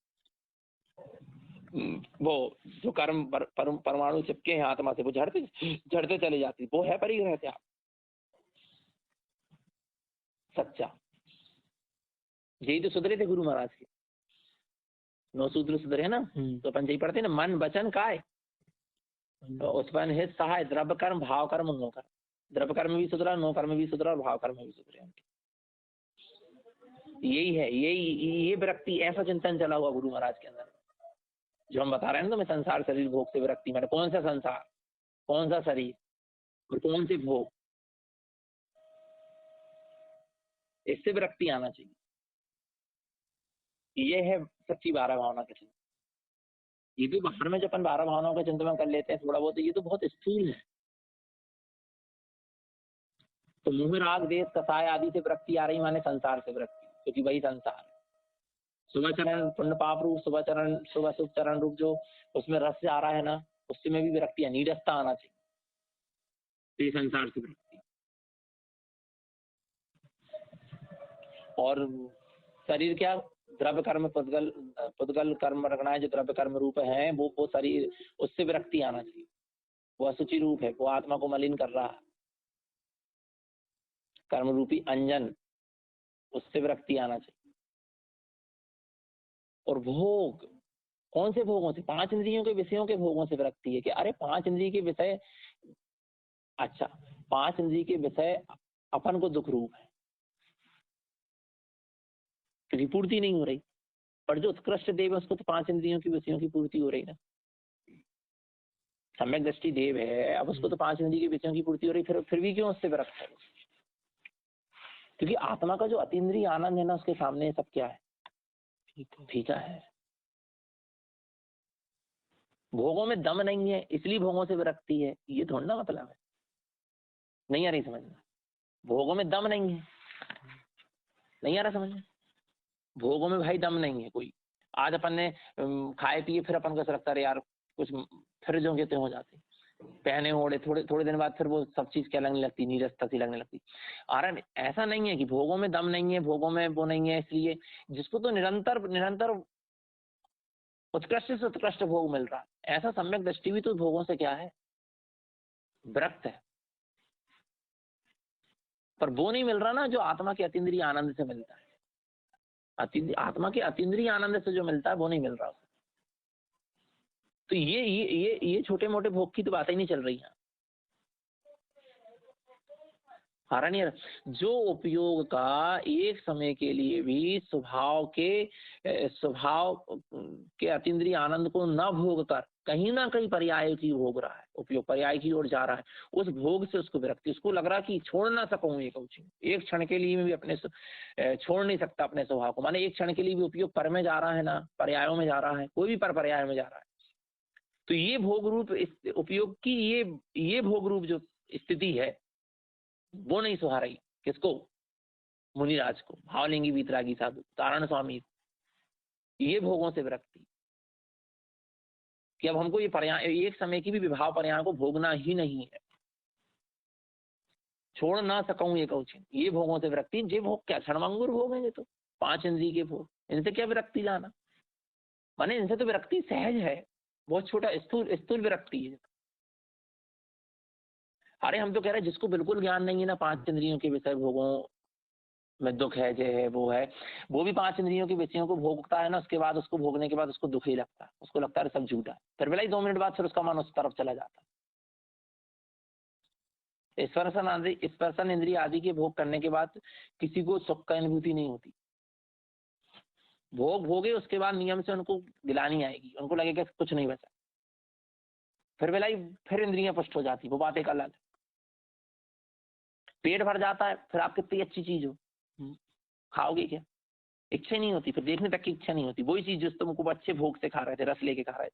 वो जो कर्म परमाणु चिपके हैं आत्मा से, वो झड़ते चले जाती, वो है परिग्रह त्याग सच्चा। यही तो सुधरे थे गुरु महाराज के 9 सूत्र सुधरे है ना, तो अपन यही पढ़ते ना, मन वचन काय तो उत्पन्न हित सहाय द्रव्य कर्म भाव कर्म 9 कर्म, द्रव्य कर्म भी सुधरा, 9 कर्म भी सुधरा, और भाव कर्म भी सुधरे। यही है, ये विरक्ति, ऐसा चिंतन चला हुआ गुरु महाराज के अंदर। जो हम बता रहे हैं ना, तो मैं संसार शरीर भोग से विरक्ति, मैंने कौन सा संसार, कौन सा शरीर और कौन से भोग, इससे विरक्ति आना चाहिए। ये है सच्ची 12 भावना का चिंतन। ये भी बाहर में जो अपन 12 भावनाओं का चिंतन कर लेते हैं थोड़ा बहुत, ये तो बहुत स्थूल है। तो मुंह राग देश कसाय आदि से विरक्ति आ रही, माने संसार से विरक्ति, क्योंकि वही संसार है। शुभ चरण पुण्य पाप रूप, शुभ चरण शुभ शुभ चरण रूप जो उसमें रस आ रहा है ना, उससे में भी विरक्ति है, नीरसता आना चाहिए। तो ये संसार से विरक्ति। और शरीर क्या, द्रव्य कर्म पुद्गल कर्म रखना है, जो द्रव्य कर्म रूप है वो शरीर, उससे विरक्ति आना चाहिए। वो असुचि रूप है, वो आत्मा को मलिन कर रहा है, कर्म रूपी अंजन, उससे विरक्ति आना चाहिए। और भोग, कौन से भोगों से, 5 इंद्रियों के विषयों के भोगों से विरक्ति है कि अरे 5 इंद्रिय के विषय, अच्छा 5 इंद्रिय के विषय अपन को दुख रूप है, क्योंकि पूर्ति नहीं हो रही। पर जो उत्कृष्ट देव है उसको तो 5 इंद्रियों की विषयों की पूर्ति हो रही ना, सम्यक दृष्टि देव है, अब उसको तो 5 इंद्रिय के विषयों की पूर्ति हो रही, फिर भी क्यों उससे विरक्त है? क्योंकि आत्मा का जो अतीन्द्रिय आनंद है ना, उसके सामने सब क्या है, फीका है। भोगों में दम नहीं है, इसलिए भोगों से विरक्ति है, ये थोड़ा ना मतलब है। नहीं आ रही समझना, भोगों में दम नहीं है, नहीं आ रहा समझ। भोगों में भाई दम नहीं है कोई। आज अपन ने खाए पिए, फिर अपन को ऐसा लगता है यार कुछ फिर जो कहते हो जाते, पहने ओढ़े, थोड़े दिन बाद फिर वो सब चीज क्या लगने लगती, नीरसता सी लगने लगती। आरन ऐसा नहीं है कि भोगों में दम नहीं है, भोगों में वो नहीं है, इसलिए जिसको तो निरंतर निरंतर उत्कृष्ट से उत्कृष्ट भोग मिल रहा है, ऐसा सम्यक दृष्टि भी तो भोगों से क्या है, विरक्त है। पर वो नहीं मिल रहा ना जो आत्मा के अतीन्द्रिय आनंद से मिलता है, आत्मा के अतीन्द्रिय आनंद से जो मिलता है वो नहीं मिल रहा। तो ये छोटे मोटे भोग की तो बात ही नहीं चल रही है। हारानियर जो उपयोग का एक समय के लिए भी स्वभाव के अतीन्द्रिय आनंद को न भोग कर कहीं ना कहीं पर्याय की भोग रहा है, उपयोग पर्याय की ओर जा रहा है, उस भोग से उसको विरक्ति, उसको लग रहा कि छोड़ ना सकूं ये कोचिंग, एक क्षण के लिए भी अपने छोड़ नहीं सकता अपने स्वभाव को, माने एक क्षण के लिए भी उपयोग पर में जा रहा है ना, पर्यायों में जा रहा है, कोई भी पर पर्याय में जा रहा है। तो ये भोग रूप उपयोग की ये भोग रूप जो स्थिति है वो नहीं सुहा रही किसको, मुनिराज को, भावलिंगी वीतरागी साधु तारण स्वामी। ये भोगों से विरक्ति कि अब हमको ये पर्याय, एक समय की भी विभाव पर्याय को भोगना ही नहीं है, छोड़ ना सकूं ये कौचिन, ये भोगों से विरक्ति। ये भोग क्या क्षणभंगुर भोग है, ये तो 5 इंद्रिय के भोग, इनसे क्या विरक्ति लाना, माने इनसे तो विरक्ति सहज है, बहुत छोटा स्थूल विरक्ति है। अरे हम तो कह रहे हैं जिसको बिल्कुल ज्ञान नहीं है ना 5 इंद्रियों के विषय भोगों में दुख है, जो है वो भी 5 इंद्रियों के विषयों को भोगता है ना, उसके बाद उसको भोगने के बाद उसको दुख ही लगता है, उसको लगता है सब झूठा, फिर भले ही 2 मिनट बाद फिर उसका मन उस तरफ चला जाता है। स्पर्शन इंद्रिय आदि के भोग करने के बाद किसी को सुख का अनुभूति नहीं होती, भोग भोगे उसके बाद नियम से उनको गिलानी आएगी, उनको लगेगा कुछ नहीं बचा, फिर भले ही फिर इंद्रियां पुष्ट हो जाती, वो बात एक अलग है। पेट भर जाता है, फिर आप कितनी अच्छी चीज हो खाओगे क्या, इच्छा नहीं होती, फिर देखने तक की इच्छा नहीं होती, वही चीज जिस तुमको अच्छे भोग से खा रहे थे, रस लेके खा रहे थे।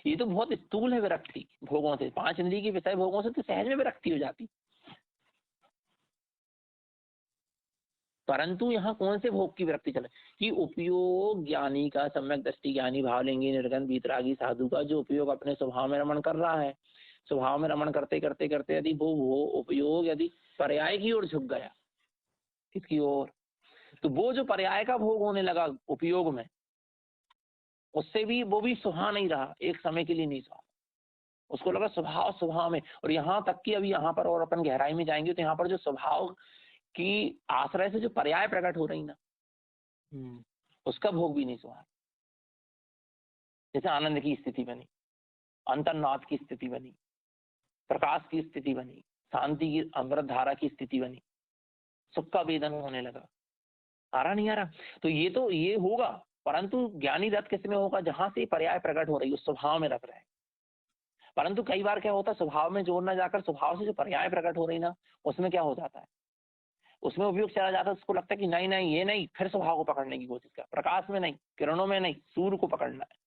ये तो बहुत स्थूल है विरक्ति भोगों से, 5 इंद्रिय के विषय भोगों से तो सहज में विरक्ति हो जाती। परंतु यहाँ कौन से भोग की विरक्ति चले कि उपयोग ज्ञानी का, सम्यक दृष्टि ज्ञानी भावलिंगी निर्गन वीतरागी साधु का जो उपयोग अपने स्वभाव में रमण कर रहा है, स्वभाव में रमण करते करते करते यदि वो उपयोग यदि पर्याय की ओर झुक गया, किसकी ओर, तो वो जो पर्याय का भोग होने लगा उपयोग में, उससे भी वो भी सुहा नहीं रहा, एक समय के लिए नहीं सुहा, उसको लगा स्वभाव में। और यहाँ तक कि अभी यहाँ पर और अपन गहराई में जाएंगे तो यहाँ पर जो स्वभाव की आश्रय से जो पर्याय प्रकट हो रही ना, उसका भोग भी नहीं सुहा। जैसे आनंद की स्थिति बनी, अंतर्नाद की स्थिति बनी, प्रकाश की स्थिति बनी, शांति की अमृत धारा की स्थिति बनी, सुख का वेदन होने लगा, आ रहा नहीं आ रहा। तो ये होगा परंतु ज्ञानी रत किसमें होगा? जहां से पर्याय प्रकट हो रही है उस स्वभाव में रत रहे। परंतु कई बार क्या होता है, स्वभाव में जोर न जाकर स्वभाव से जो पर्याय प्रकट हो रही ना, उसमें क्या हो जाता है, उसमें उपयोग चला जाता है। उसको लगता है कि नहीं नहीं ये नहीं, फिर स्वभाव को पकड़ने की कोशिश कर, प्रकाश में नहीं, किरणों में नहीं, सूर्य को पकड़ना है।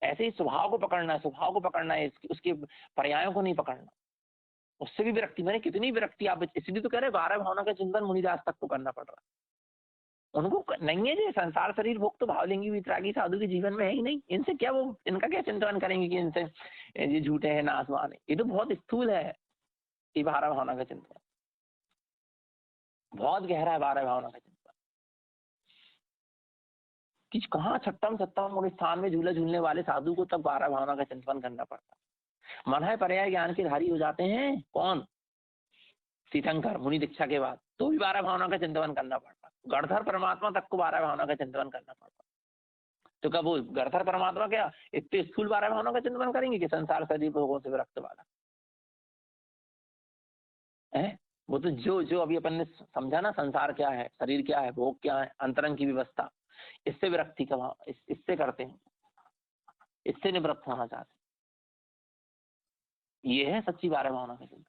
ऐसे ही स्वभाव को पकड़ना है, स्वभाव को पकड़ना है, उसके पर्यायों को नहीं पकड़ना। उससे भी विरक्ति, मैंने कितनी विरक्ति, आप इसलिए तो कह रहे 12 भावना का चिंतन मुनिदास तक को करना पड़ रहा है। उनको नहीं है, जो संसार शरीर भोग तो भावलिंगी वितरागी साधु के जीवन में है ही नहीं। इनसे क्या वो, इनका क्या चिंतन करेंगे कि इनसे ये झूठे हैं, नासवान है। ये तो बहुत स्थूल है ये 12 भावना का चिंतन, बहुत गहरा है 12 भावना का चिंतन। कि कहाँ छठम सप्तम और स्थान में झूला झूलने वाले साधु को तब 12 भावना का चिंतन करना पड़ता है। मन है पर्याय ज्ञान के धारी हो जाते हैं कौन? तीर्थंकर मुनि दीक्षा के बाद तो भी 12 भावना का चिंतन करना पड़ता। गणधर परमात्मा तक को 12 भावना का चिंतन करना पड़ता। तो कब वो गणधर परमात्मा क्या इतने स्थूल 12 भावना का चिंतन करेंगे कि संसार शरीर भोगों से विरक्त वाला है? वो तो जो अभी अपन ने समझा ना, संसार क्या है, शरीर क्या है, भोग क्या है, अंतरंग की व्यवस्था, इससे विरक्ति का भाव इससे करते हैं, इससे निवृत्त होना चाहते हैं। ये है सच्ची 12 भावना का चिंतन।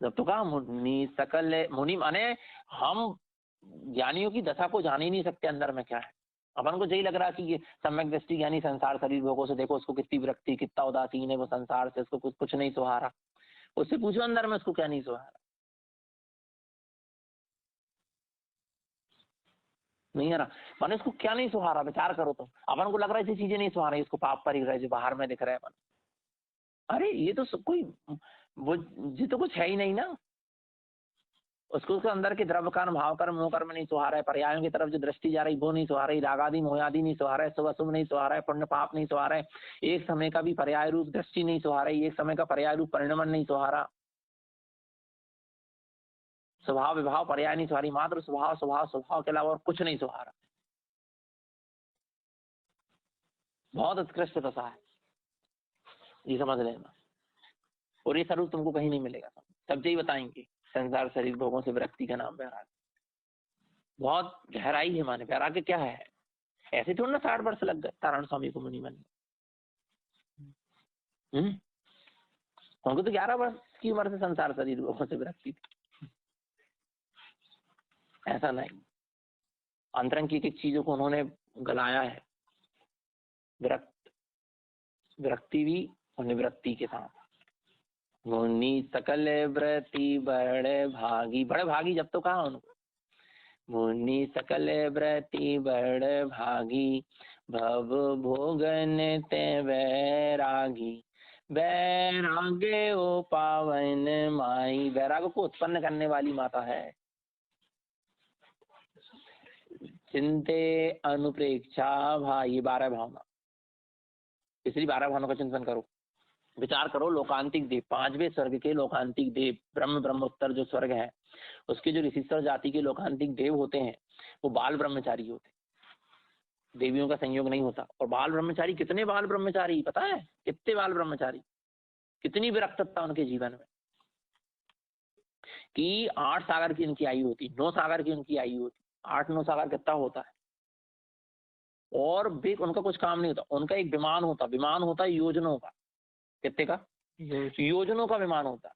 जब तो कहा मुनि सकल, मुनि माने हम ज्ञानियों की दशा को जान ही नहीं सकते अंदर में क्या है। अपन को यही लग रहा कि ये सम्यक दृष्टि ज्ञानी संसार शरीर भोगों से, देखो उसको कितनी विरक्ति, कितना उदासीन है वो संसार से, उसको कुछ नहीं सुहारा। उससे पूछो अंदर में उसको क्या नहीं सुहारा, नहीं आ रहा माने उसको क्या नहीं सुहारा, विचार करो। तो अपन को लग रहा है ऐसी चीजें नहीं सुहा रही, इसको पाप पर ही रहे जो बाहर में दिख रहे हैं अपन। अरे ये तो कोई वो ये तो कुछ है ही नहीं ना। उसको उसके अंदर के द्रव्य कर्म, भाव कर्म, मोह कर्म नहीं सुहा रहा है, पर्यायों की तरफ जो दृष्टि जा रही वो नहीं सुहा रही, रागादि मोहादि नहीं सुहा रहा है, शुभ अशुभ नहीं सुहा रहा है, पुण्य पाप नहीं सुहा रहा है, एक समय का भी पर्याय रूप दृष्टि नहीं सुहा रही, एक समय का पर्याय रूप परिणमन नहीं सुहा रहा, स्वभाव विभाव पर्याय नहीं सुहा रही, मात्र स्वभाव स्वभाव स्वभाव के अलावा और कुछ नहीं सुहा रहा। बहुत उत्कृष्ट दशा है, ये समझ लेना। और ये स्वरूप तुमको कहीं नहीं मिलेगा, सब यही बताएंगे संसार शरीर भोगों से विरक्ति का नाम वैराग्य। बहुत गहराई है माने वैराग्य क्या है। ऐसे थोड़ा ना 60 वर्ष लग गए नारायण स्वामी को मुनि बनने। उनको तो 11 वर्ष की उम्र से संसार शरीर भोगों से विरक्ति थी। ऐसा नहीं, अंतरंग की एक चीजों को उन्होंने गलाया है, विरक्ति भी और निवृत्ति के साथ। मुनि सकल व्रति बड़े भागी, बड़े भागी जब तो कहा उनको, मुनि सकल व्रति बड़ भागी, भव भोगन ते वैरागी, वैराग्य ओ पावन माई। वैराग को उत्पन्न करने वाली माता है। चिंते अनुप्रेक्षा भाई, 12 भावना, इसलिए 12 भावना का चिंतन करो, विचार करो। लोकांतिक देव, 5वें स्वर्ग के लोकांतिक देव, ब्रह्मोत्तर जो स्वर्ग है उसके जो ऋषिश्वर जाति के लोकांतिक देव होते हैं वो बाल ब्रह्मचारी होते हैं, देवियों का संयोग नहीं होता। और बाल ब्रह्मचारी, कितने बाल ब्रह्मचारी पता है, कितने बाल ब्रह्मचारी, कितनी विरक्तता उनके जीवन में कि 8 सागर की उनकी आयु होती, 9 सागर की उनकी आयु होती। 8-9 सागर कितना होता है। और भी उनका कुछ काम नहीं होता, उनका एक विमान होता, विमान होता है योजनों का। कितने का? योजनों का विमान होता।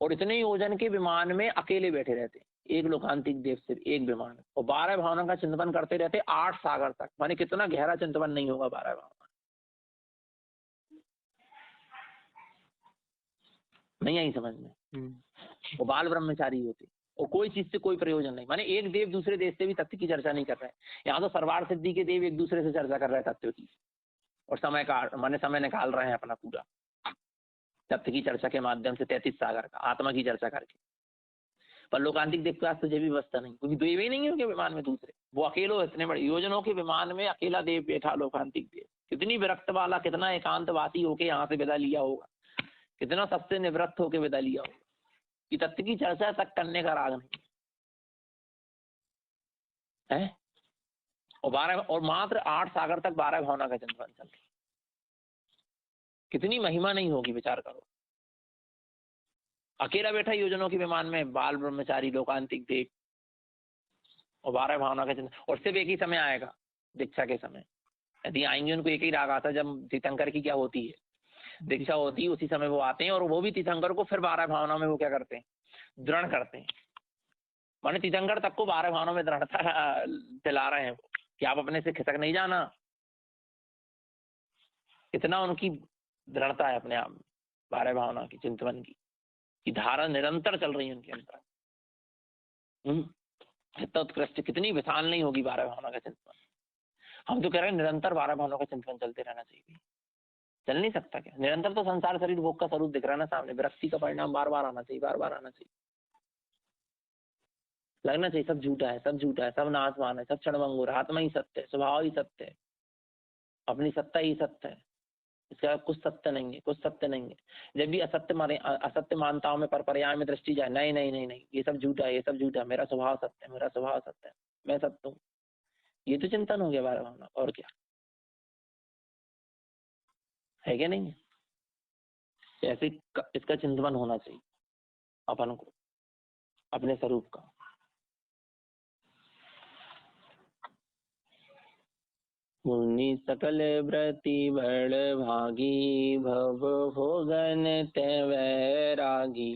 और इतने योजन के विमान में अकेले बैठे रहते, एक लोकांतिक देव से एक विमान, और 12 भावना का चिंतन करते रहते 8 सागर तक। माने कितना गहरा चिंतन नहीं होगा 12 भावना, नहीं आई समझ में। वो बाल ब्रह्मचारी होते और कोई चीज से कोई प्रयोजन नहीं। माने एक देव दूसरे देव से भी तथ्य की चर्चा नहीं कर रहे हैं। यहाँ तो सर्वार सिद्धि के देव एक दूसरे से चर्चा कर रहे हैं तथ्यों की, और समय का माने समय निकाल रहे हैं अपना पूरा तथ्य की चर्चा के माध्यम से 33 सागर का आत्मा की चर्चा करके। पर लोकांतिक देव के पास तो ये भी व्यवस्था नहीं, क्योंकि देव ही नहीं है उनके विमान में दूसरे, वो अकेलो इतने बड़े योजनों के विमान में अकेला देव बैठा लोकांतिक देव। कितनी विरक्त वाला, कितना एकांतवासी होके यहाँ से विदा लिया होगा, कितना सबसे निवृत्त होके विदा लिया होगा कि तथ्य की चर्चा तक करने का राग नहीं है। और 12 और मात्र 8 सागर तक 12 भावना का चिंतन चल रही, कितनी महिमा नहीं होगी, विचार करो। अकेला बैठा योजनों के विमान में बाल ब्रह्मचारी लोकांतिक देव, और 12 भावना का चिंतन, और सिर्फ एक ही समय आएगा दीक्षा के समय। यदि आएंगे उनको एक ही राग आता है, जब तीर्थंकर की क्या होती है दीक्षा होती है, उसी समय वो आते हैं, और वो भी तीर्थंकर को फिर 12 भावना में वो क्या करते हैं, दृढ़ करते हैं। माने तीर्थंकर तक को 12 भावना में दृढ़ता दिला रहे हैं वो, कि आप अपने से खिसक नहीं जाना। इतना उनकी दृढ़ता है अपने आप में 12 भावना की चिंतन की धारा निरंतर चल रही है उनके अंदर। कितना उत्कृष्ट, कितनी विशाल नहीं होगी 12 भावना का चिंतन। हम तो कह रहे हैं निरंतर 12 भावना का चिंतन चलते रहना चाहिए। चल नहीं सकता क्या? निरंतर तो संसार शरीर भोग का स्वरूप दिख रहा है ना सामने, विरक्ति का परिणाम बार बार आना चाहिए, बार बार आना चाहिए, लगना चाहिए सब झूठा है, सब झूठा है, सब नाशवान है, सब क्षणभंगुर, आत्मा ही सत्य है, स्वभाव ही सत्य है, अपनी सत्ता ही सत्य है, इसका कुछ सत्य नहीं है, कुछ सत्य नहीं है। जब भी असत्य मानताओं में पर्याय में दृष्टि जाए, नहीं नहीं नहीं नहीं, ये सब झूठा है, ये सब झूठा है, मेरा स्वभाव सत्य है, मेरा स्वभाव सत्य है, मैं सत्य हूँ। ये तो चिंतन हो गया 12 भावना, और क्या है क्या नहीं है? ऐसे इसका चिंतन होना चाहिए अपन को अपने स्वरूप का। मुनि सकल व्रति बड़ भागी, भव भोगन ते वैरागी,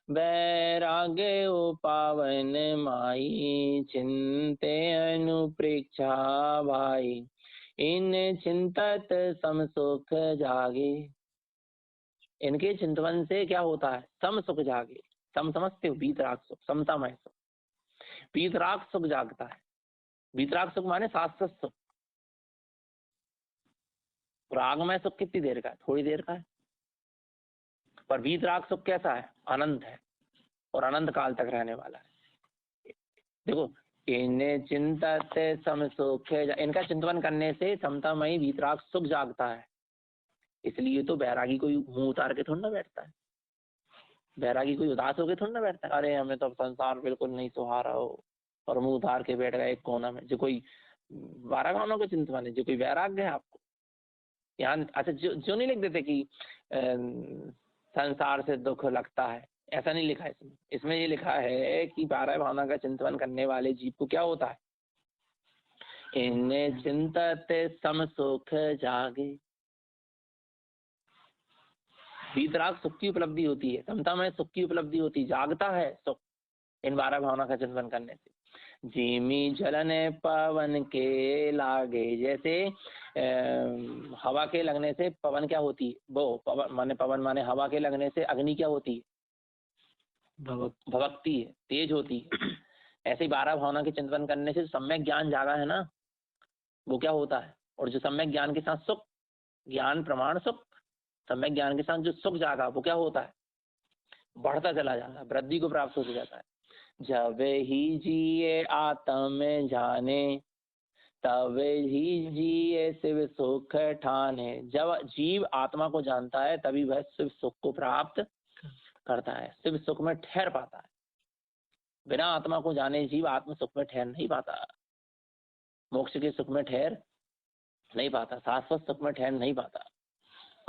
वैराग्य पावन माई, चिंते अनुप्रेक्षा भाई, इन चिंतत सम सुख जागे। इनके चिंतन से क्या होता है? सम सुख जागे। सम समझते हो? वीतराग सुख, समतामय सुख, वीतराग सुख जागता है। वीतराग सुख माने शाश्वत सुख। रागमय सुख कितनी देर का है? थोड़ी देर का है। पर वीतराग सुख कैसा है? अनंत है, और अनंत काल तक रहने वाला है। देखो, इन चिंतत सम सुख, इनका चिंतन करने से समतामयी वीतराग सुख जागता है। इसलिए तो बैरागी कोई मुंह उतार के थोड़ा ना बैठता है, बैरागी कोई उदास होके थोड़ा ना बैठता है, अरे हमें तो संसार बिल्कुल नहीं सुहारा हो, और मुंह उतार के बैठ गए एक कोना में। जो कोई 12 भावनाओं का चिंतन है, जो कोई वैराग्य है आपको यहाँ, अच्छा जो नहीं लिख देते कि संसार से दुख लगता है, ऐसा नहीं लिखा है इसमें। इसमें ये लिखा है कि 12 भावना का चिंतन करने वाले जीव को क्या होता है? इन चिंतत सम सुख जागे। वीतराग सुख की उपलब्धि होती है, समता में सुख की उपलब्धि होती है, जागता है सुख इन 12 भावना का चिंतन करने से। जीमी जलन पवन के लागे, जैसे हवा के लगने से पवन क्या होती है? वो पवन माने हवा के लगने से अग्नि क्या होती है? भभकती है, तेज होती है। ऐसे ही 12 भावना के चिंतन करने से सम्यक ज्ञान जागा है ना, वो क्या होता है? और जो सम्यक ज्ञान के साथ सुख, ज्ञान प्रमाण सुख, सम्यक ज्ञान के साथ जो सुख जागा वो क्या होता है? बढ़ता चला जाता है, वृद्धि को प्राप्त हो जाता है। जब ही जिए आत्म जाने, तब ही जिए शिव सुख ठाने। जब जीव आत्मा को जानता है तभी वह शिव सुख को प्राप्त करता है, शिव सुख में ठहर पाता है। बिना आत्मा को जाने जीव आत्म सुख में ठहर नहीं पाता, मोक्ष के सुख में ठहर नहीं पाता, शाश्वत सुख में ठहर नहीं पाता,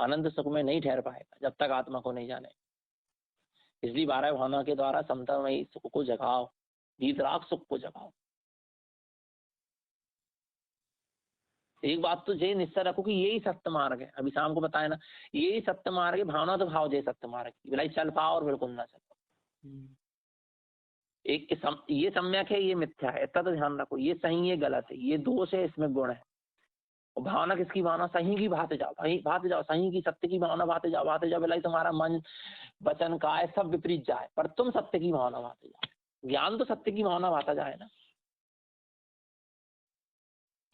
आनंद सुख में नहीं ठहर पाएगा जब तक आत्मा को नहीं जाने। इसलिए 12 भावना के द्वारा समतामयी सुख को जगाओ, वीतराग सुख को जगाओ। एक बात तो ये निश्चय रखो कि यही सत्य मार्ग है, अभी शाम को बताया ना, यही सत्य मार्ग है। भावना तो भाव दे सत्य मार्ग की, भलाई चल पाओ और बिल्कुल ना चलो। एक ये सम्यक है, ये मिथ्या है, इतना तो ध्यान रखो। ये सही, ये गलत है, ये दोष है, इसमें गुण है। और भावना किसकी? भावना सही की भाते जाओ, भाते जाओ, सही की सत्य की भावना भाते जाओ, भाते जाओ। भलाई तुम्हारा मन वचन काय सब विपरीत जाए, पर तुम सत्य की भावना भाते जाओ। ज्ञान तो सत्य की भावना भाता जाए ना,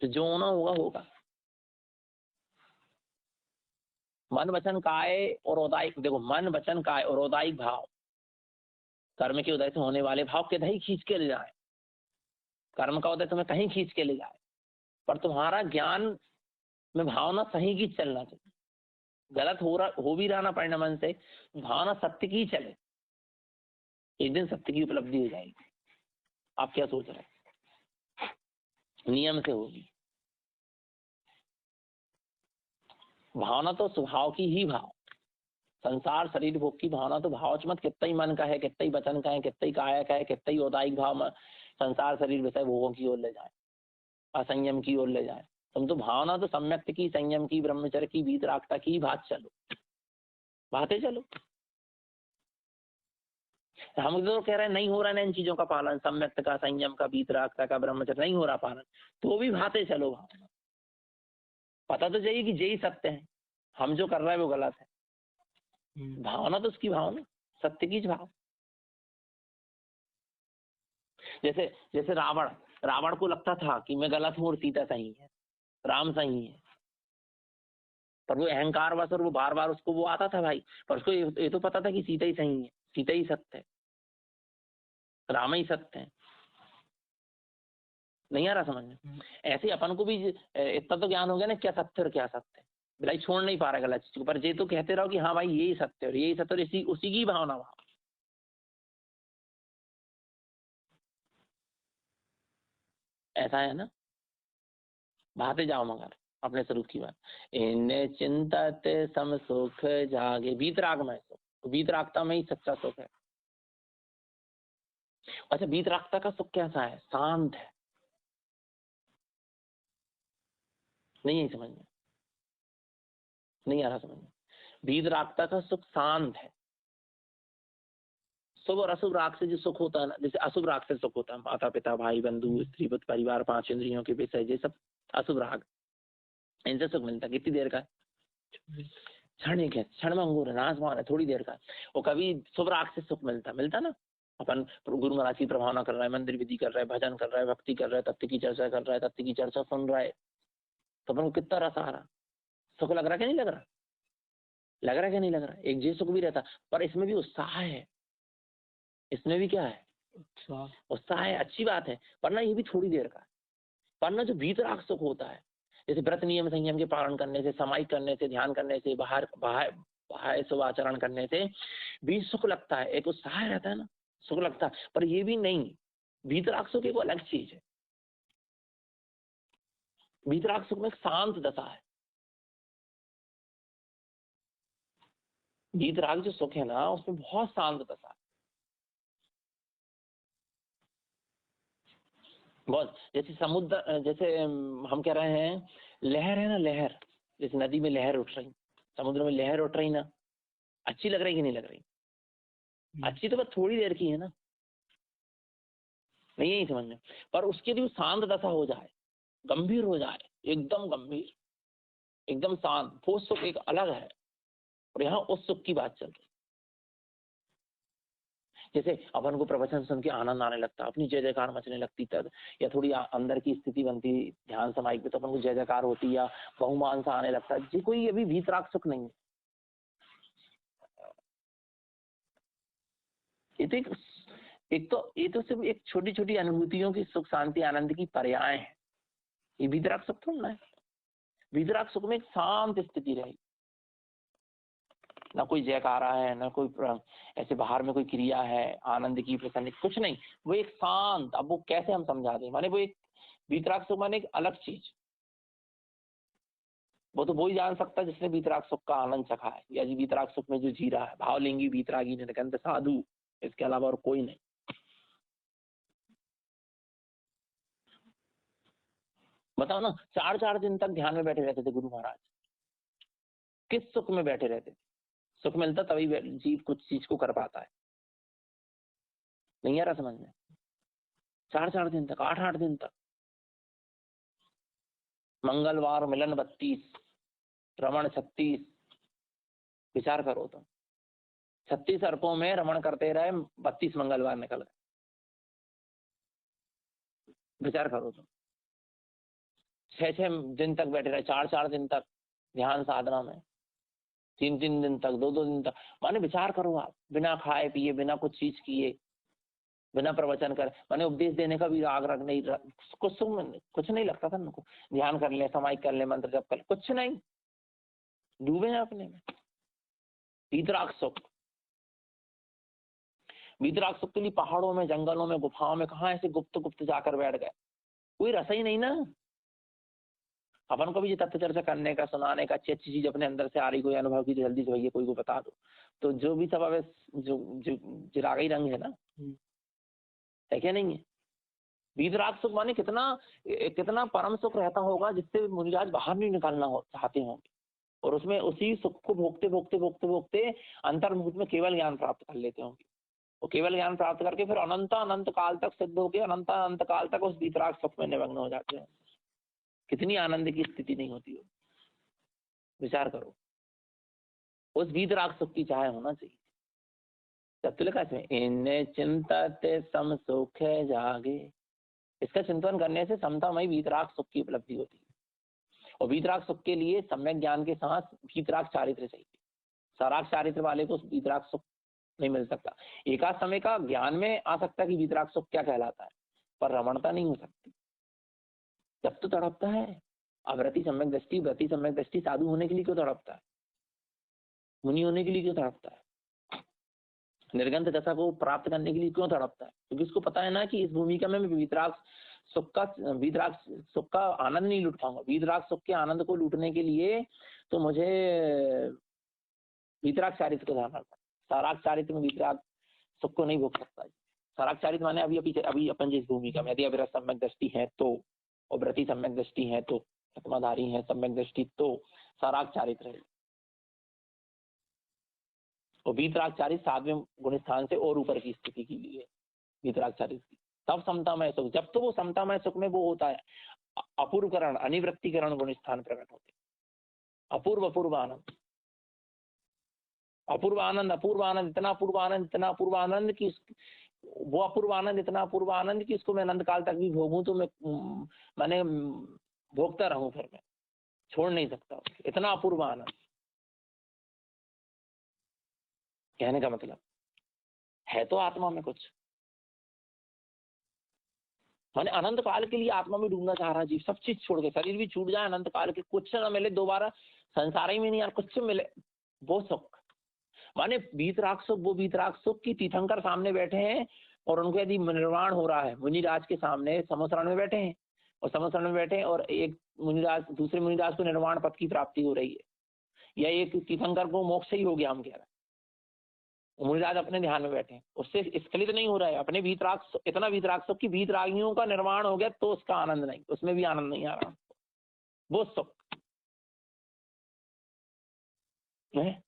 तो जो होना होगा होगा। मन वचन काय और औदायिक, देखो मन वचन काय और औदायिक भाव, कर्म के उदय से होने वाले भाव कहीं खींच के ले जाए। कर्म का उदय तुम्हें कहीं खींच के ले जाए, पर तुम्हारा ज्ञान में भावना सही की चलना चाहिए। गलत हो भी रहा ना परिणाम से, भावना सत्य की चले, एक दिन सत्य की उपलब्धि हो जाएगी। आप क्या सोच रहे हैं? नियम से होगी। भावना तो स्वभाव की ही भाव, संसार शरीर भोग की भावना तो भाव मत कितना ही मन का है, कितना ही वचन का है, कितना ही काया का है, कितना ही औदायिक भाव संसार शरीर विषय भोगों की ओर ले जाए, असंयम की ओर ले जाए। तुम तो भावना तो सम्यक्त की, संयम की, ब्रह्मचर्य की, वीतरागता की बात चलो, बातें चलो। हम तो कह रहे हैं नहीं हो रहा है इन चीजों का पालन, सम्यक्त का, संयम का, वीतरागता का, ब्रह्मचर्य नहीं हो रहा पालन, तो भी बातें चलो। भावना पता तो चाहिए कि यही सत्य है, हम जो कर रहे हैं वो गलत है। भावना तो उसकी भावना, सत्य की भाव। जैसे जैसे रावण को लगता था कि मैं गलत हूँ और सीता सही है, राम सही है, पर वो अहंकार वश और वो बार बार उसको वो आता था भाई, पर उसको ये तो पता था कि सीता ही सही है, सीता ही सत्य है, राम ही सत्य है। नहीं आ रहा समझ में? ऐसे अपन को भी इतना तो ज्ञान हो गया ना क्या सत्य और क्या सत्य है, भाई छोड़ नहीं पा रहा गलत चीज को, पर ये तो कहते रहो कि हाँ भाई यही सत्य और यही सत्य, और इसी उसी की भावना वहां। ऐसा है ना, भाते जाओ मगर अपने स्वरूप की बात। इन चिंतत सम सुख जागे, वीतराग में सुख, वीतरागता में ही सच्चा सुख है। अच्छा, वीतरागता का सुख कैसा है? शांत है। नहीं है समझ में? नहीं आ रहा समझ में? वीतरागता का सुख शांत है। शुभ और अशुभ राग से जो सुख होता है ना, जैसे अशुभ राग से सुख होता है, माता पिता, भाई बंधु, स्त्री पुत्र, परिवार, पांच इंद्रियों के विषय, ये सब अशुभ राग, इनसे सुख मिलता है। कितनी देर का? क्षणिक है, क्षण में अंगूर है, नाशवान है, थोड़ी देर का। और कभी शुभ राग से सुख मिलता ना, अपन गुरु महाराज की प्रभावना कर रहा है, मंदिर विधि कर रहा है, भजन कर रहा है, भक्ति कर रहा है, तत्व की चर्चा कर रहा है, तत्व की चर्चा सुन रहा है, तो अपन को कितना रस आ रहा, सुख लग रहा कि नहीं लग रहा? लग रहा है कि नहीं लग रहा? एक जी सुख भी रहता, पर इसमें भी उत्साह है। इसमें भी क्या है? उत्साह है, अच्छी बात है, पर ना ये भी थोड़ी देर का। पर ना जो भीतराग सुख होता है, जैसे व्रत नियम संयम के पालन करने से, समाई करने से, ध्यान करने से, बाहर बाहर बाहर शुभ आचरण करने से भी सुख लगता है, एक उत्साह रहता है ना, सुख लगता है। पर ये भी नहीं, भीतराग सुख एक अलग चीज है। भीतराग सुख में एक शांत दशा है। भीतराग जो सुख है ना, उसमें बहुत शांत दशा है, बहुत। जैसे समुद्र, जैसे हम कह रहे हैं लहर है ना, लहर, जैसे नदी में लहर उठ रही, समुद्र में लहर उठ रही ना, अच्छी लग रही कि नहीं लग रही? अच्छी तो बस थोड़ी देर की है ना, नहीं है समझ में? पर उसके लिए शांत दशा हो जाए, गंभीर हो जाए, एकदम गंभीर, एकदम शांत, वो सुख एक अलग है। और यहाँ उस सुख की बात चल रही। जैसे अपन को प्रवचन सुन के आनंद आने लगता, अपनी जय जयकार मचने लगती तब, या थोड़ी अंदर की स्थिति बनती ध्यान समाई पे, तो अपन को जय जयकार होती या बहुमान सा आने लगता, जी कोई अभी भीतराग सुख नहीं है। ये तो एक तो ये तो सिर्फ एक छोटी छोटी अनुभूतियों की सुख शांति आनंद की पर्याय है, ये भीतराग सुख थोड़ा है। भीतराग सुख में एक शांत स्थिति रहेगी, ना कोई जयकारा है, ना कोई ऐसे बाहर में कोई क्रिया है आनंद की, प्रसन्न, कुछ नहीं। वो एक शांत, अब वो कैसे हम समझा दें, माने वो एक वीतराग सुख माने एक अलग चीज। वो तो वही जान सकता है जिसने वीतराग सुख का आनंद चखा है, या जी वीतराग सुख में जो जी रहा है, भावलिंगी वीतरागी निरंत साधु, इसके अलावा और कोई नहीं। बताओ ना, 4-4 दिन तक ध्यान में बैठे रहते थे गुरु महाराज, किस सुख में बैठे रहते थे? सुख मिलता तभी जीव कुछ चीज को कर पाता है। नहीं आ रहा समझ में? 4-4 दिन तक, 8-8 दिन तक। मंगलवार मिलन 32, रमण 36, विचार करो तुम, 36 अरपों में रमण करते रहे, 32 मंगलवार निकल गए, विचार करो तुम। 6-6 दिन तक बैठे रहे, 4-4 दिन तक ध्यान साधना में, 3-3 दिन तक, 2-2 दिन तक, माने विचार करो आप, बिना खाए पिए, बिना कुछ चीज किए, बिना प्रवचन कर, माने उपदेश देने का भी आग्रह नहीं, कुछ नहीं लगता था उनको, ध्यान कर ले, समाई कर ले, मंत्र जप कर ले, कुछ नहीं, डूबे हैं अपने में। वीतराग सुख, वीतराग सुख के लिए पहाड़ों में, जंगलों में, गुफाओं में, कहाँ ऐसे गुप्त गुप्त जाकर बैठ गए, कोई रसा ही नहीं ना। अपन को भी ये तथ्य चर्चा करने का, सुनाने का, अच्छी अच्छी चीज अपने अंदर से आ रही, कोई अनुभव की, जल्दी से भैया कोई को बता दो, तो जो भी सब जो जो चिरागा ही रंग है ना, है क्या नहीं है? वीतराग सुख माने कितना परम सुख रहता होगा जिससे मुनिराज बाहर नहीं निकालना चाहते होंगे, और उसमें उसी सुख को भोगते भोगते भोगते भोगते अंतर्मुख में केवल ज्ञान प्राप्त कर लेते होंगे। और केवल ज्ञान प्राप्त करके फिर अनंत अनंत काल तक सिद्ध होकर अनंत अनंत काल तक उस वीतराग सुख में निमग्न हो जाते हैं। कितनी आनंद की स्थिति नहीं होती हो, विचार करो। उस वीतराग सुख की चाह होना चाहिए। जब तो लिखा इसमें इन चिंतित सम सुख जागे, इसका चिंतन करने से समतामयी वीतराग सुख की उपलब्धि होती है। और वीतराग सुख के लिए सम्यक ज्ञान के साथ वीतराग चारित्र चाहिए। सराग चारित्र वाले को वीतराग सुख नहीं मिल सकता। एकाध समय का ज्ञान में आ सकता है कि वीतराग सुख क्या कहलाता है, पर रमणता नहीं हो सकती। जब तो तड़पता है। अव्रति सम्यक दृष्टि, व्रति सम्यक दृष्टि साधु होने के लिए क्यों तड़पता है, मुनि होने के लिए क्यों तड़पता है, निर्गंध दशा को प्राप्त करने के लिए क्यों तड़पता है? क्योंकि उसको पता है ना कि इस भूमिका में मैं वीतराग सुख का आनंद नहीं लूट पाऊंगा। वीतराग सुख के आनंद को लूटने के लिए तो मुझे वीतराग चारित्र को धारण करना। सराग चारित्र में वीतराग सुख को नहीं भोग सकता। सराग चारित्र माने अभी अपन जिस भूमिका में, यदि अविरत सम्यक दृष्टि है तो, और व्रति सम्यक दृष्टि है तो, आत्माधारी है सम्यक दृष्टि तो सराग चारित्र है। और वीतराग चारित्र 7वें गुण स्थान से और ऊपर की स्थिति की लिए वीतराग चारित्र की। तब समतामय सुख, जब तो वो समतामय सुख में वो होता है अपूर्वकरण अनिवृत्तिकरण गुण स्थान प्रकट होते। अपूर्व अपूर्व आनंद, अपूर्व आनंद, अपूर्व आनंद, इतना अपूर्व आनंद, इतना अपूर्व आनंद कि वो अपूर्व आनंद, इतना अपूर्व आनंद कि इसको मैं अनंत काल तक भी भोगूं तो मैं माने भोगता रहूं, फिर मैं छोड़ नहीं सकता। इतना अपूर्व आनंद, कहने का मतलब है तो आत्मा में कुछ, माने अनंत काल के लिए आत्मा में डूबना चाह रहा जीव, सब चीज छोड़ के, शरीर भी छूट जाए अनंत काल के, कुछ न मिले दोबारा संसार ही में नहीं यार, कुछ मिले वो सुख। माने वीतराग सुख, वो वीतराग सुख की तीर्थंकर सामने बैठे हैं और उनको यदि निर्वाण हो रहा है, मुनिराज के सामने समोसरण में बैठे हैं, और समोसरण में बैठे और एक मुनिराज दूसरे मुनिराज को निर्वाण पद की प्राप्ति हो रही है, या एक तीर्थंकर को मोक्ष ही हो गया हम कह रहे हैं, मुनिराज अपने ध्यान में बैठे हैं, उससे स्खलित नहीं हो रहा है अपने वीतराग, इतना वीतराग सुख की वीतरागियों का निर्माण हो गया तो उसका आनंद नहीं, उसमें भी आनंद नहीं आ रहा, वो सुख है,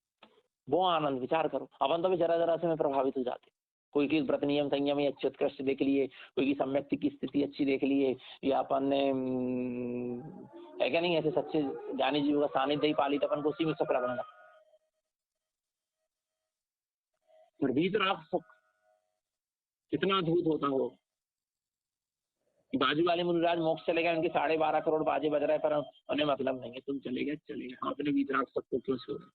वो आनंद। विचार करो, अपन तो भी जरा जरा से में प्रभावित हो जाते, कोई की व्रत नियम संयम अच्छे उत्कृष्ट देख लिए, कोई की सम्यक की स्थिति अच्छी देख लिए, या अपन ने है क्या नहीं, ऐसे सच्चे ज्ञानी जीव का सानिध्य ही पाली तो अपन को उसी में सुख लगने लगता। वीतराग सुख कितना अद्भुत होता हो। बाजू वाले मुनिराज मोक्ष चले गए, उनके 12.5 करोड़ बाजे बज रहे, पर उन्हें मतलब नहीं है, तुम चले गए, आपने वीतराग सुख को क्यों छोड़ा?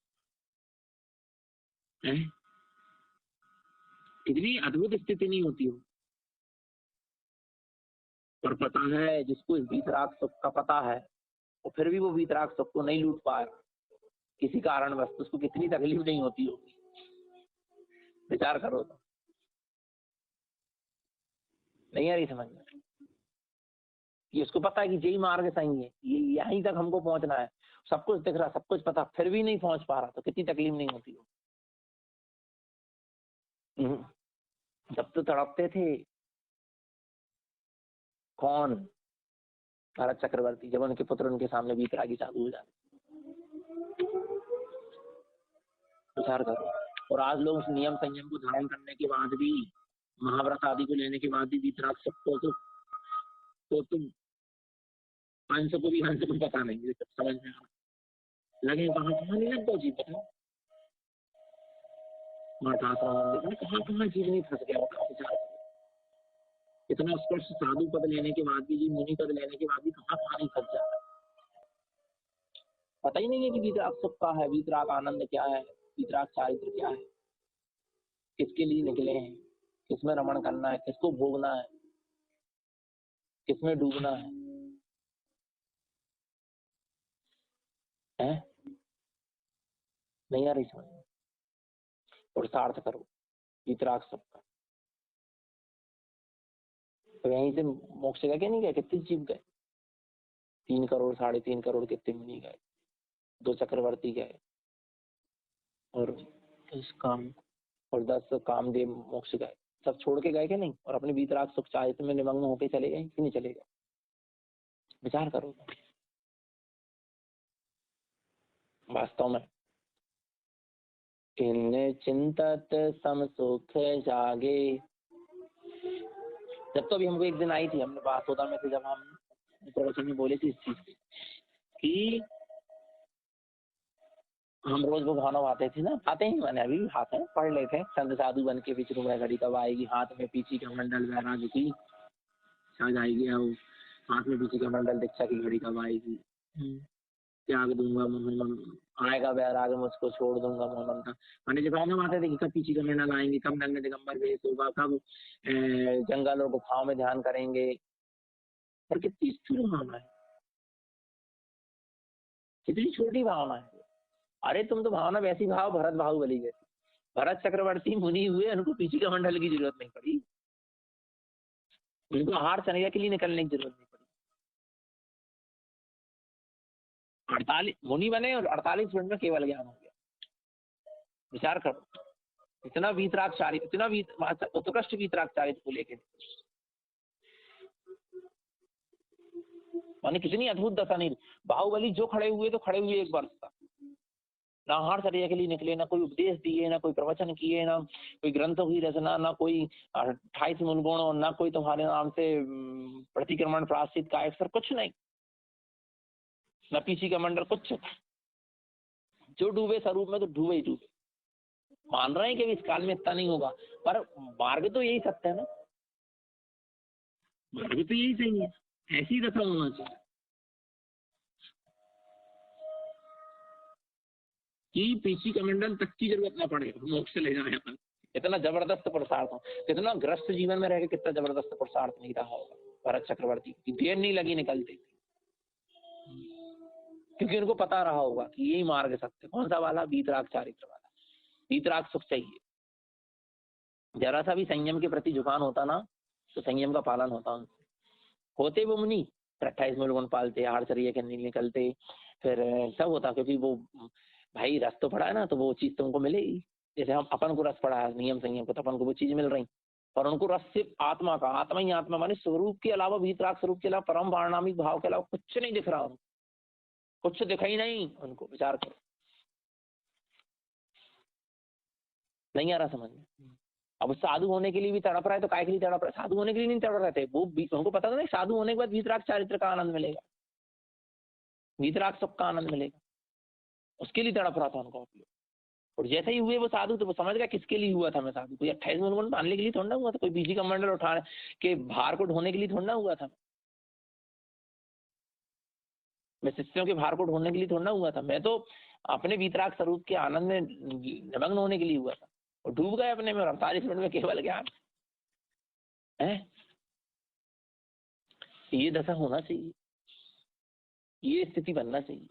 इतनी अद्भुत स्थिति नहीं होती हो, पर पता है जिसको इस वीतराग सुख का पता है, और फिर भी वो वीतराग सुख को नहीं लूट पाया किसी कारणवश, तो उसको कितनी तकलीफ नहीं होती होगी, विचार करो तो। नहीं आ रही समझ में? ये उसको पता है कि यही मार्ग सही है, ये यहीं तक हमको पहुंचना है, सब कुछ दिख रहा, सब कुछ पता, फिर भी नहीं पहुंच पा रहा, तो कितनी तकलीफ नहीं होती हो। जब तो तड़पते थे कौन? भरत चक्रवर्ती, जब उनके पुत्र उनके सामने वीतरागी साधु हो जाते। विचार करो। और आज लोग उस नियम संयम को धारण करने के बाद भी, महाव्रत आदि को लेने के बाद भी वीतराग सुख तो तुम हंस को भी हंस को पता नहीं, समझ में आ लगे कहाँ कहाँ नहीं लगता जी, पता कहाँ कहाँ जीव नहीं फंस गया, बताओ। इतना स्पष्ट साधु पद लेने के बाद भी जी, मुनि पद लेने के बाद भी कहाँ कहाँ नहीं फंस जाता, पता ही नहीं है कि वीतराग सुख का है, वीतराग आनंद क्या है, वीतराग चारित्र क्या है, किसके लिए निकले हैं, किसमें रमण करना है, किसको भोगना है, किसमें डूबना है, हैं? नहीं आ रही समझ में? पुरुषार्थ करो वीतराग सुख का, तो यहीं से मोक्ष गए क्या नहीं गए, कितने जीव गए, 3 करोड़ 3.5 करोड़ कितने मुनि गए, 2 चक्रवर्ती गए, और इस काम और 10 कामदेव मोक्ष गए, सब छोड़ के गए कि नहीं, और अपने वीतराग सुख चारित्र में निमग्न होके चले गए कि नहीं चले गए? विचार करो वास्तव में। किन्ने चिंतत सम सुख जागे। जब तो अभी हमको एक दिन आई थी, हमने बात होता में थे, जब हम प्रवचन में बोले थे इस चीज कि हम रोज वो भावना आते थे ना, आते ही मैंने अभी भी हाथ है पढ़ लेते हैं, संत साधु बन के विचरू में घड़ी कब आएगी, हाथ में पीछे का मंडल वैराग की छा जाएगी, हाथ में पीछे का मंडल दीक्षा की घड़ी कब आएगी, त्याग दूंगा आएगा वैराग मुझको छोड़ दूंगा मोहन। मैंने जब भावना आते थे कि कब पीछे का मंडल आएंगे, कब नग्न दिगंबर वेश होगा, कब जंगल और गुफाओं में ध्यान करेंगे। और कितनी स्थूल भावना है, कितनी छोटी भावना है। अरे तुम तो भावना वैसी भाव भरत बाहुबली जैसी, भरत चक्रवर्ती मुनि हुए, उनको पीछे का मंडल की जरूरत नहीं पड़ी, उनको हार चनेगा के लिए निकलने की जरूरत नहीं पड़ी। 48 मुनि बने और 48 मिनट में केवल ज्ञान हो गया। विचार करो, इतना वीतराग चारित्र, इतना उत्कृष्ट वीतराग चारित्र को लेके माने कितनी अद्भुत दशा। नहीं बाहुबली जो खड़े हुए तो खड़े हुए एक वर्ष तक, ना हार चर्या के लिए निकले, ना कोई उपदेश दिए, ना कोई प्रवचन किए, ना कोई ग्रंथों की रचना, ना कोई 28 मूल गुण, ना कोई तुम्हारे नाम से प्रतिक्रमण प्राश्चित का अवसर, कुछ नहीं, न पीछी का मंडल, कुछ। जो डूबे स्वरूप में तो डूबे ही डूबे। मान रहे हैं कि इस काल में इतना नहीं होगा, पर मार्ग तो यही सत्य है ना, मार्ग तो यही सही है, ऐसी दशा होना चाहिए कि पीछी कमंडल तक की जरूरत ना पड़े, मोक्ष ले जाए अपन। इतना जबरदस्त पुरुषार्थ हो, कितना ग्रस्त जीवन में रह के कितना जबरदस्त पुरुषार्थ नहीं रहा होगा भरत चक्रवर्ती की, देर नहीं लगी निकलते, क्योंकि उनको पता रहा होगा कि यही मार्ग सत्य। कौन सा वाला? वीतराग चारित्र वाला। वीतराग सुख चाहिए, जरा सा भी संयम के प्रति झुकान होता ना, तो संयम का पालन होता उनसे। होते वो मुनि 28 मूल गुण पालते, हार चरिया के नहीं निकलते, फिर सब होता, क्योंकि वो भाई रस तो पड़ा है ना, तो वो चीज तुमको मिलेगी। जैसे हम अपन को रस पड़ा है नियम संयम को, तो अपन को वो चीज मिल रही, और उनको रस सिर्फ आत्मा का, आत्मा ही आत्मा माने स्वरूप के अलावा, वीतराग स्वरूप के अलावा, परम वार्णामिक भाव के अलावा कुछ नहीं दिख रहा उनको, कुछ दिखा ही नहीं उनको। विचार करो, नहीं आ रहा समझ में? अब साधु होने के लिए भी तड़प रहा है, तो काय के लिए तड़प रहा है? साधु होने के लिए नहीं तड़प रहे थे वो, उनको पता था ना साधु होने के बाद वीतराग चारित्र का आनंद मिलेगा, वीतराग सुख का आनंद मिलेगा, उसके लिए तड़प रहा था उनको। और जैसे ही हुए वो साधु, तो वो समझ गया किसके लिए हुआ था मैं साधु। कोई 28 मूल मानने के लिए थोड़ा ना हुआ था, कोई बीजी का मंडल उठाने के भार को ढोने के लिए थोड़ा ना हुआ था, मैं शिष्यों के भार को ढोने के लिए थोड़ा ना हुआ था, मैं तो अपने वीतराग स्वरूप के आनंद में निमग्न होने के लिए हुआ था। और डूब गए अपने में, 48 मिनट में केवल ज्ञान है। ये दशा होना चाहिए, ये स्थिति बनना चाहिए।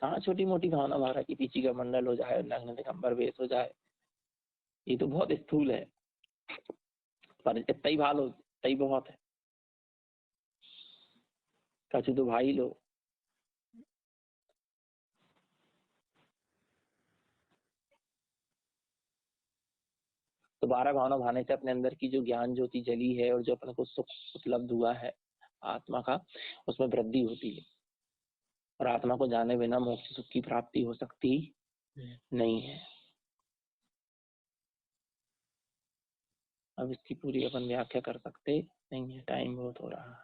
कहाँ छोटी मोटी भावना भारा की पीछे का मंडल हो जाए, नग्न दिगंबर वेश हो जाए, ये तो बहुत स्थूल है, पर इतना ही भाल हो, इतना ही बहुत है। कछु तो भाई लो, दोबारा भावना भाने से अपने अंदर की जो ज्ञान ज्योति जली है, और जो अपने को सुख उपलब्ध हुआ है आत्मा का, उसमें वृद्धि होती है, और आत्मा को जाने बिना मोक्ष सुख की प्राप्ति हो सकती नहीं है। अब इसकी पूरी अपन व्याख्या कर सकते नहीं है, टाइम बहुत हो रहा है।